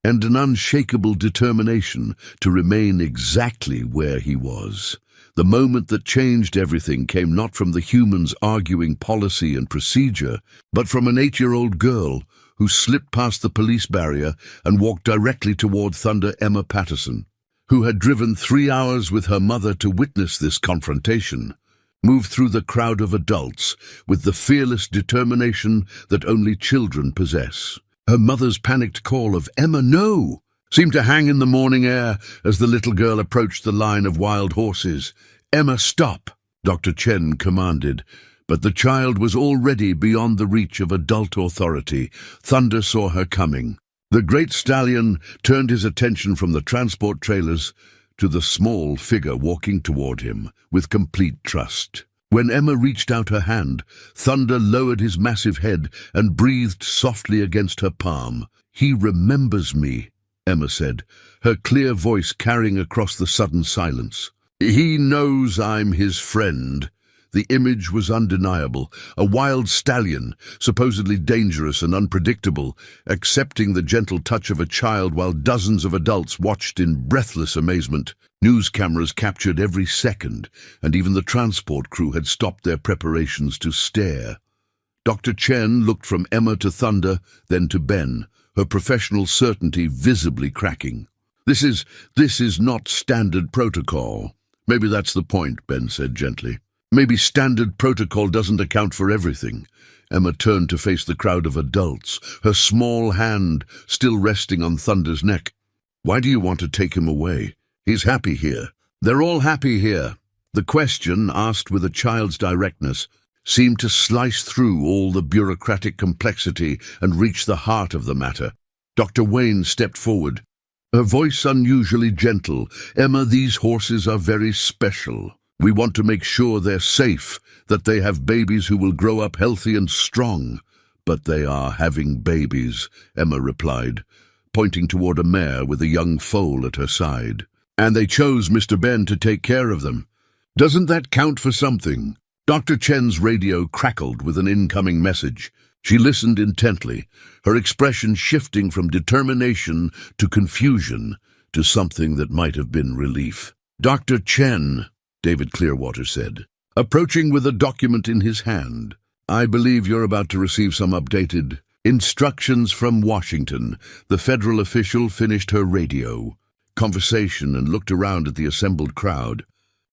and an unshakable determination to remain exactly where he was. The moment that changed everything came not from the humans arguing policy and procedure, but from an 8-year-old girl who slipped past the police barrier and walked directly toward Thunder, Emma Patterson, who had driven 3 hours with her mother to witness this confrontation, moved through the crowd of adults with the fearless determination that only children possess. Her mother's panicked call of "Emma, no!" seemed to hang in the morning air as the little girl approached the line of wild horses. "Emma, stop!" Dr. Chen commanded, but the child was already beyond the reach of adult authority. Thunder saw her coming. The great stallion turned his attention from the transport trailers to the small figure walking toward him with complete trust. When Emma reached out her hand, Thunder lowered his massive head and breathed softly against her palm. "He remembers me," Emma said, her clear voice carrying across the sudden silence. "He knows I'm his friend." The image was undeniable. A wild stallion, supposedly dangerous and unpredictable, accepting the gentle touch of a child while dozens of adults watched in breathless amazement. News cameras captured every second, and even the transport crew had stopped their preparations to stare. Dr. Chen looked from Emma to Thunder, then to Ben, her professional certainty visibly cracking. This is not standard protocol." "Maybe that's the point," Ben said gently. "Maybe standard protocol doesn't account for everything." Emma turned to face the crowd of adults, her small hand still resting on Thunder's neck. "Why do you want to take him away? He's happy here." "They're all happy here." The question, asked with a child's directness, seemed to slice through all the bureaucratic complexity and reach the heart of the matter. Dr. Wayne stepped forward, her voice unusually gentle. "Emma, these horses are very special. We want to make sure they're safe, that they have babies who will grow up healthy and strong." "But they are having babies," Emma replied, pointing toward a mare with a young foal at her side. "And they chose Mr. Ben to take care of them. Doesn't that count for something?" Dr. Chen's radio crackled with an incoming message. She listened intently, her expression shifting from determination to confusion to something that might have been relief. "Dr. Chen," David Clearwater said, approaching with a document in his hand, "I believe you're about to receive some updated instructions from Washington." The federal official finished her radio conversation and looked around at the assembled crowd.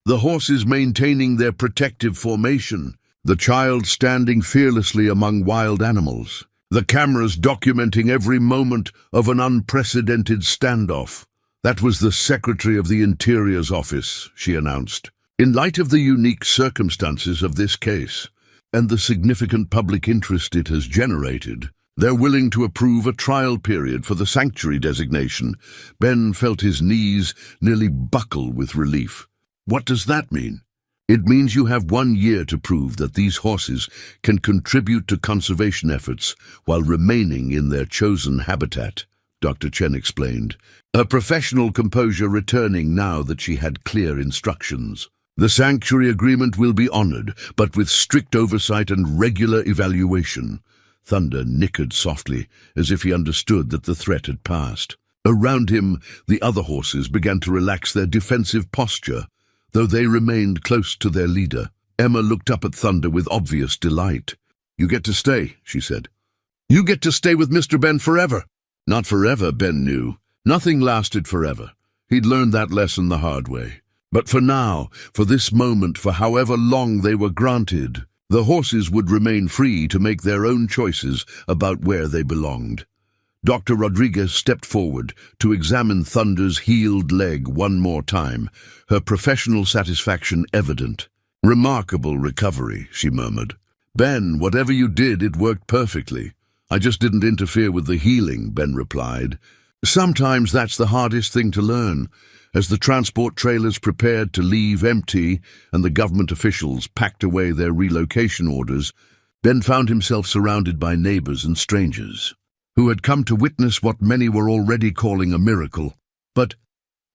The horses maintaining their protective formation, the child standing fearlessly among wild animals, the cameras documenting every moment of an unprecedented standoff. "That was the Secretary of the Interior's office," she announced. "In light of the unique circumstances of this case and the significant public interest it has generated, they're willing to approve a trial period for the sanctuary designation." Ben felt his knees nearly buckle with relief. "What does that mean?" "It means you have 1 year to prove that these horses can contribute to conservation efforts while remaining in their chosen habitat," Dr. Chen explained, her professional composure returning now that she had clear instructions. "The sanctuary agreement will be honored, but with strict oversight and regular evaluation." Thunder nickered softly, as if he understood that the threat had passed. Around him, the other horses began to relax their defensive posture, though they remained close to their leader. Emma looked up at Thunder with obvious delight. "You get to stay," she said. "You get to stay with Mr. Ben forever." "Not forever," Ben knew. Nothing lasted forever. He'd learned that lesson the hard way. But for now, for this moment, for however long they were granted, the horses would remain free to make their own choices about where they belonged. Dr. Rodriguez stepped forward to examine Thunder's healed leg one more time, her professional satisfaction evident. "Remarkable recovery," she murmured. "Ben, whatever you did, it worked perfectly. I just didn't interfere with the healing," Ben replied. Sometimes that's the hardest thing to learn. As the transport trailers prepared to leave empty and the government officials packed away their relocation orders, Ben found himself surrounded by neighbors and strangers who had come to witness what many were already calling a miracle. But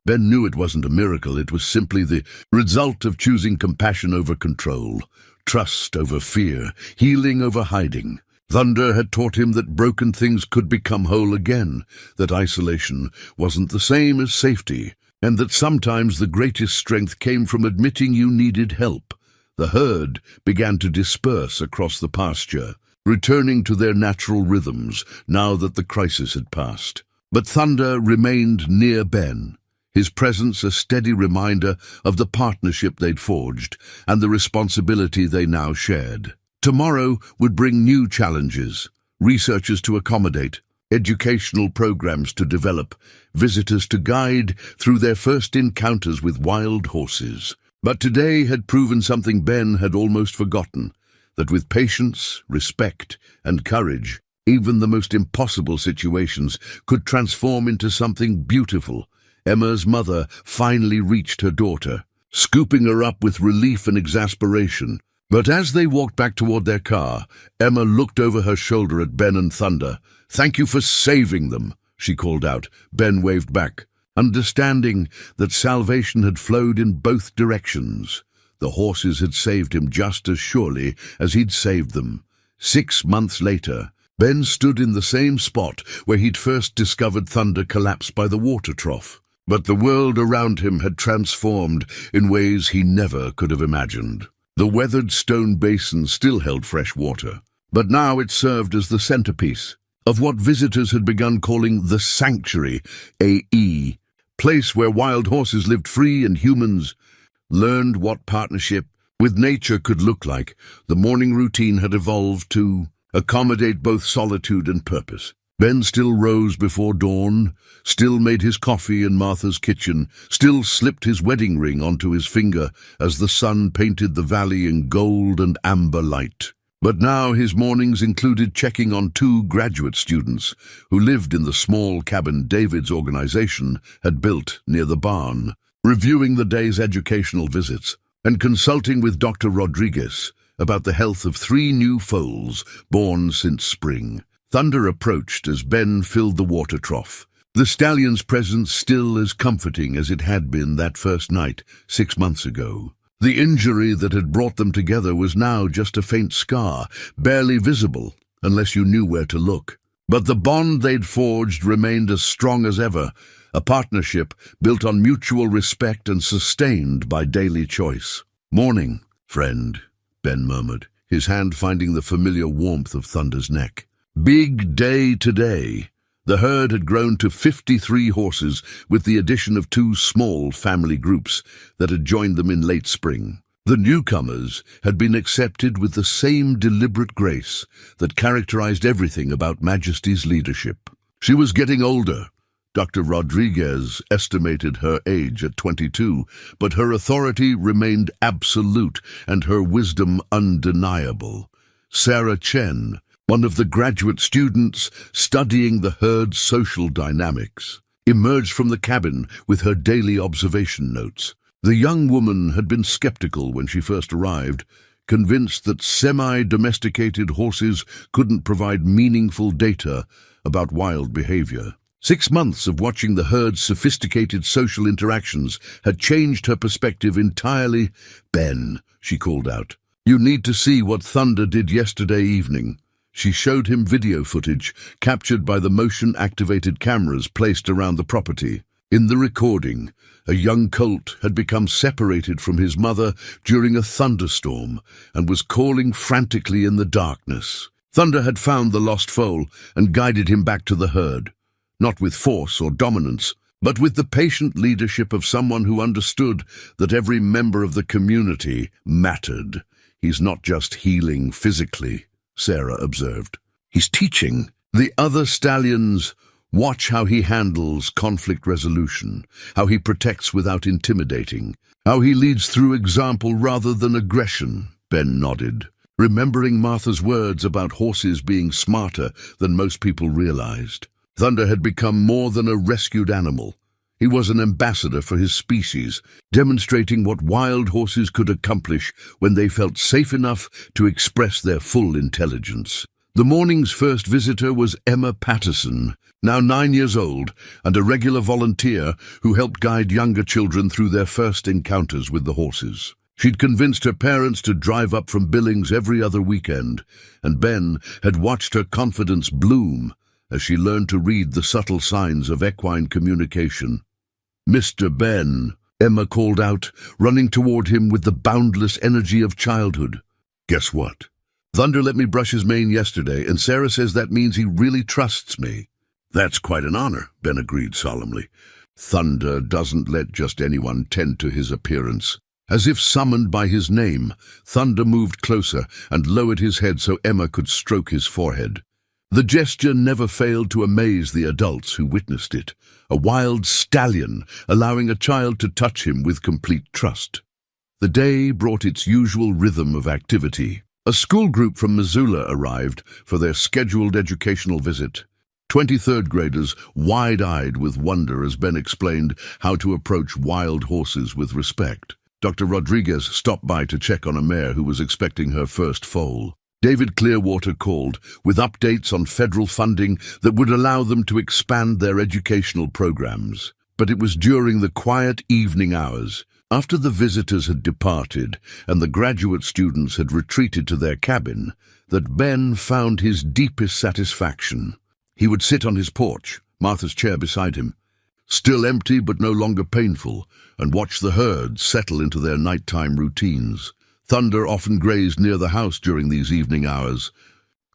Ben knew it wasn't a miracle. It was simply the result of choosing compassion over control, trust over fear, healing over hiding. Thunder had taught him that broken things could become whole again, that isolation wasn't the same as safety, and that sometimes the greatest strength came from admitting you needed help. The herd began to disperse across the pasture, returning to their natural rhythms now that the crisis had passed. But Thunder remained near Ben, his presence a steady reminder of the partnership they'd forged and the responsibility they now shared. Tomorrow would bring new challenges, researchers to accommodate, educational programs to develop, visitors to guide through their first encounters with wild horses. But today had proven something Ben had almost forgotten, that with patience, respect, and courage, even the most impossible situations could transform into something beautiful. Emma's mother finally reached her daughter, scooping her up with relief and exasperation. But as they walked back toward their car, Emma looked over her shoulder at Ben and Thunder. "Thank you for saving them," she called out. Ben waved back, understanding that salvation had flowed in both directions. The horses had saved him just as surely as he'd saved them. 6 months later, Ben stood in the same spot where he'd first discovered Thunder collapse by the water trough. But the world around him had transformed in ways he never could have imagined. The weathered stone basin still held fresh water, but now it served as the centerpiece of what visitors had begun calling the sanctuary, a place where wild horses lived free and humans learned what partnership with nature could look like. The morning routine had evolved to accommodate both solitude and purpose. Ben still rose before dawn, still made his coffee in Martha's kitchen, still slipped his wedding ring onto his finger as the sun painted the valley in gold and amber light. But now his mornings included checking on 2 graduate students who lived in the small cabin David's organization had built near the barn, reviewing the day's educational visits, and consulting with Dr. Rodriguez about the health of 3 new foals born since spring. Thunder approached as Ben filled the water trough, the stallion's presence still as comforting as it had been that first night 6 months ago. The injury that had brought them together was now just a faint scar, barely visible unless you knew where to look. But the bond they'd forged remained as strong as ever, a partnership built on mutual respect and sustained by daily choice. "Morning, friend," Ben murmured, his hand finding the familiar warmth of Thunder's neck. Big day today. The herd had grown to 53 horses with the addition of 2 small family groups that had joined them in late spring. The newcomers had been accepted with the same deliberate grace that characterized everything about Majesty's leadership. She was getting older. Dr. Rodriguez estimated her age at 22, but her authority remained absolute and her wisdom undeniable. Sarah Chen, one of the graduate students studying the herd's social dynamics, emerged from the cabin with her daily observation notes. The young woman had been skeptical when she first arrived, convinced that semi-domesticated horses couldn't provide meaningful data about wild behavior. 6 months of watching the herd's sophisticated social interactions had changed her perspective entirely. "Ben," she called out, "you need to see what Thunder did yesterday evening." She showed him video footage captured by the motion-activated cameras placed around the property. In the recording, a young colt had become separated from his mother during a thunderstorm and was calling frantically in the darkness. Thunder had found the lost foal and guided him back to the herd. not with force or dominance, but with the patient leadership of someone who understood that every member of the community mattered. "He's not just healing physically," Sarah observed. "He's teaching." The other stallions watch how he handles conflict resolution, how he protects without intimidating, how he leads through example rather than aggression. Ben nodded, remembering Martha's words about horses being smarter than most people realized. Thunder had become more than a rescued animal. He was an ambassador for his species, demonstrating what wild horses could accomplish when they felt safe enough to express their full intelligence. The morning's first visitor was Emma Patterson, now 9 years old, and a regular volunteer who helped guide younger children through their first encounters with the horses. She'd convinced her parents to drive up from Billings every other weekend, and Ben had watched her confidence bloom as she learned to read the subtle signs of equine communication. "Mr. Ben," Emma called out, running toward him with the boundless energy of childhood. "Guess what? Thunder let me brush his mane yesterday, and Sarah says that means he really trusts me." "That's quite an honor," Ben agreed solemnly. "Thunder doesn't let just anyone tend to his appearance." As if summoned by his name, Thunder moved closer and lowered his head so Emma could stroke his forehead. The gesture never failed to amaze the adults who witnessed it, a wild stallion allowing a child to touch him with complete trust. The day brought its usual rhythm of activity. A school group from Missoula arrived for their scheduled educational visit. 23rd graders wide-eyed with wonder as Ben explained how to approach wild horses with respect. Dr. Rodriguez stopped by to check on a mare who was expecting her first foal. David Clearwater called with updates on federal funding that would allow them to expand their educational programs. But it was during the quiet evening hours, after the visitors had departed and the graduate students had retreated to their cabin, that Ben found his deepest satisfaction. He would sit on his porch, Martha's chair beside him, still empty but no longer painful, and watch the herd settle into their nighttime routines. Thunder often grazed near the house during these evening hours,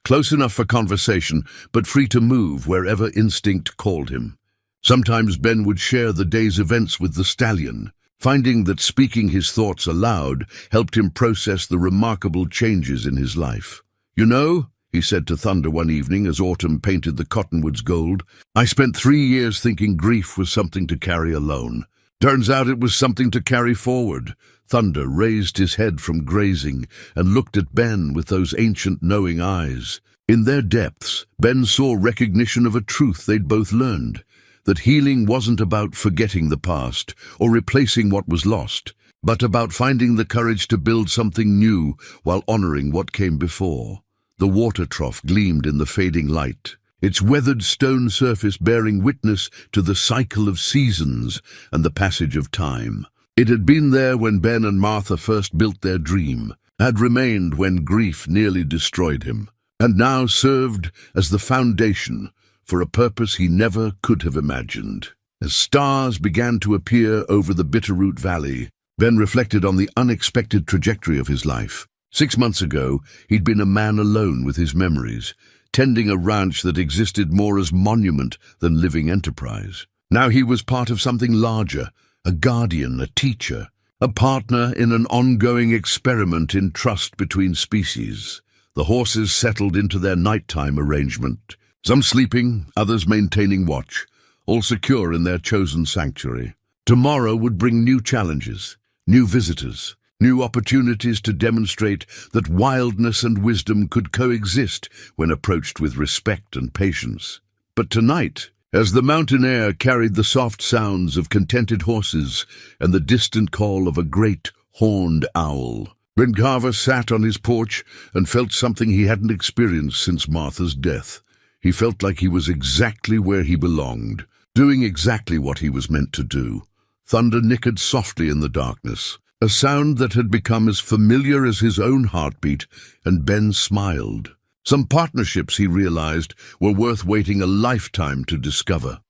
close enough for conversation, but free to move wherever instinct called him. Sometimes Ben would share the day's events with the stallion, finding that speaking his thoughts aloud helped him process the remarkable changes in his life. "You know," he said to Thunder one evening as autumn painted the cottonwoods gold, "I spent 3 years thinking grief was something to carry alone. Turns out it was something to carry forward." Thunder raised his head from grazing and looked at Ben with those ancient knowing eyes. In their depths, Ben saw recognition of a truth they'd both learned, that healing wasn't about forgetting the past or replacing what was lost, but about finding the courage to build something new while honoring what came before. The water trough gleamed in the fading light, its weathered stone surface bearing witness to the cycle of seasons and the passage of time. It had been there when Ben and Martha first built their dream, had remained when grief nearly destroyed him, and now served as the foundation for a purpose he never could have imagined. As stars began to appear over the Bitterroot Valley, Ben reflected on the unexpected trajectory of his life. 6 months ago, he'd been a man alone with his memories, tending a ranch that existed more as monument than living enterprise. Now he was part of something larger, a guardian, a teacher, a partner in an ongoing experiment in trust between species. The horses settled into their nighttime arrangement, some sleeping, others maintaining watch, all secure in their chosen sanctuary. Tomorrow would bring new challenges, new visitors, new opportunities to demonstrate that wildness and wisdom could coexist when approached with respect and patience. But tonight, as the mountain air carried the soft sounds of contented horses and the distant call of a great horned owl, Ben Carver sat on his porch and felt something he hadn't experienced since Martha's death. He felt like he was exactly where he belonged, doing exactly what he was meant to do. Thunder nickered softly in the darkness, a sound that had become as familiar as his own heartbeat, and Ben smiled. Some partnerships, he realized, were worth waiting a lifetime to discover.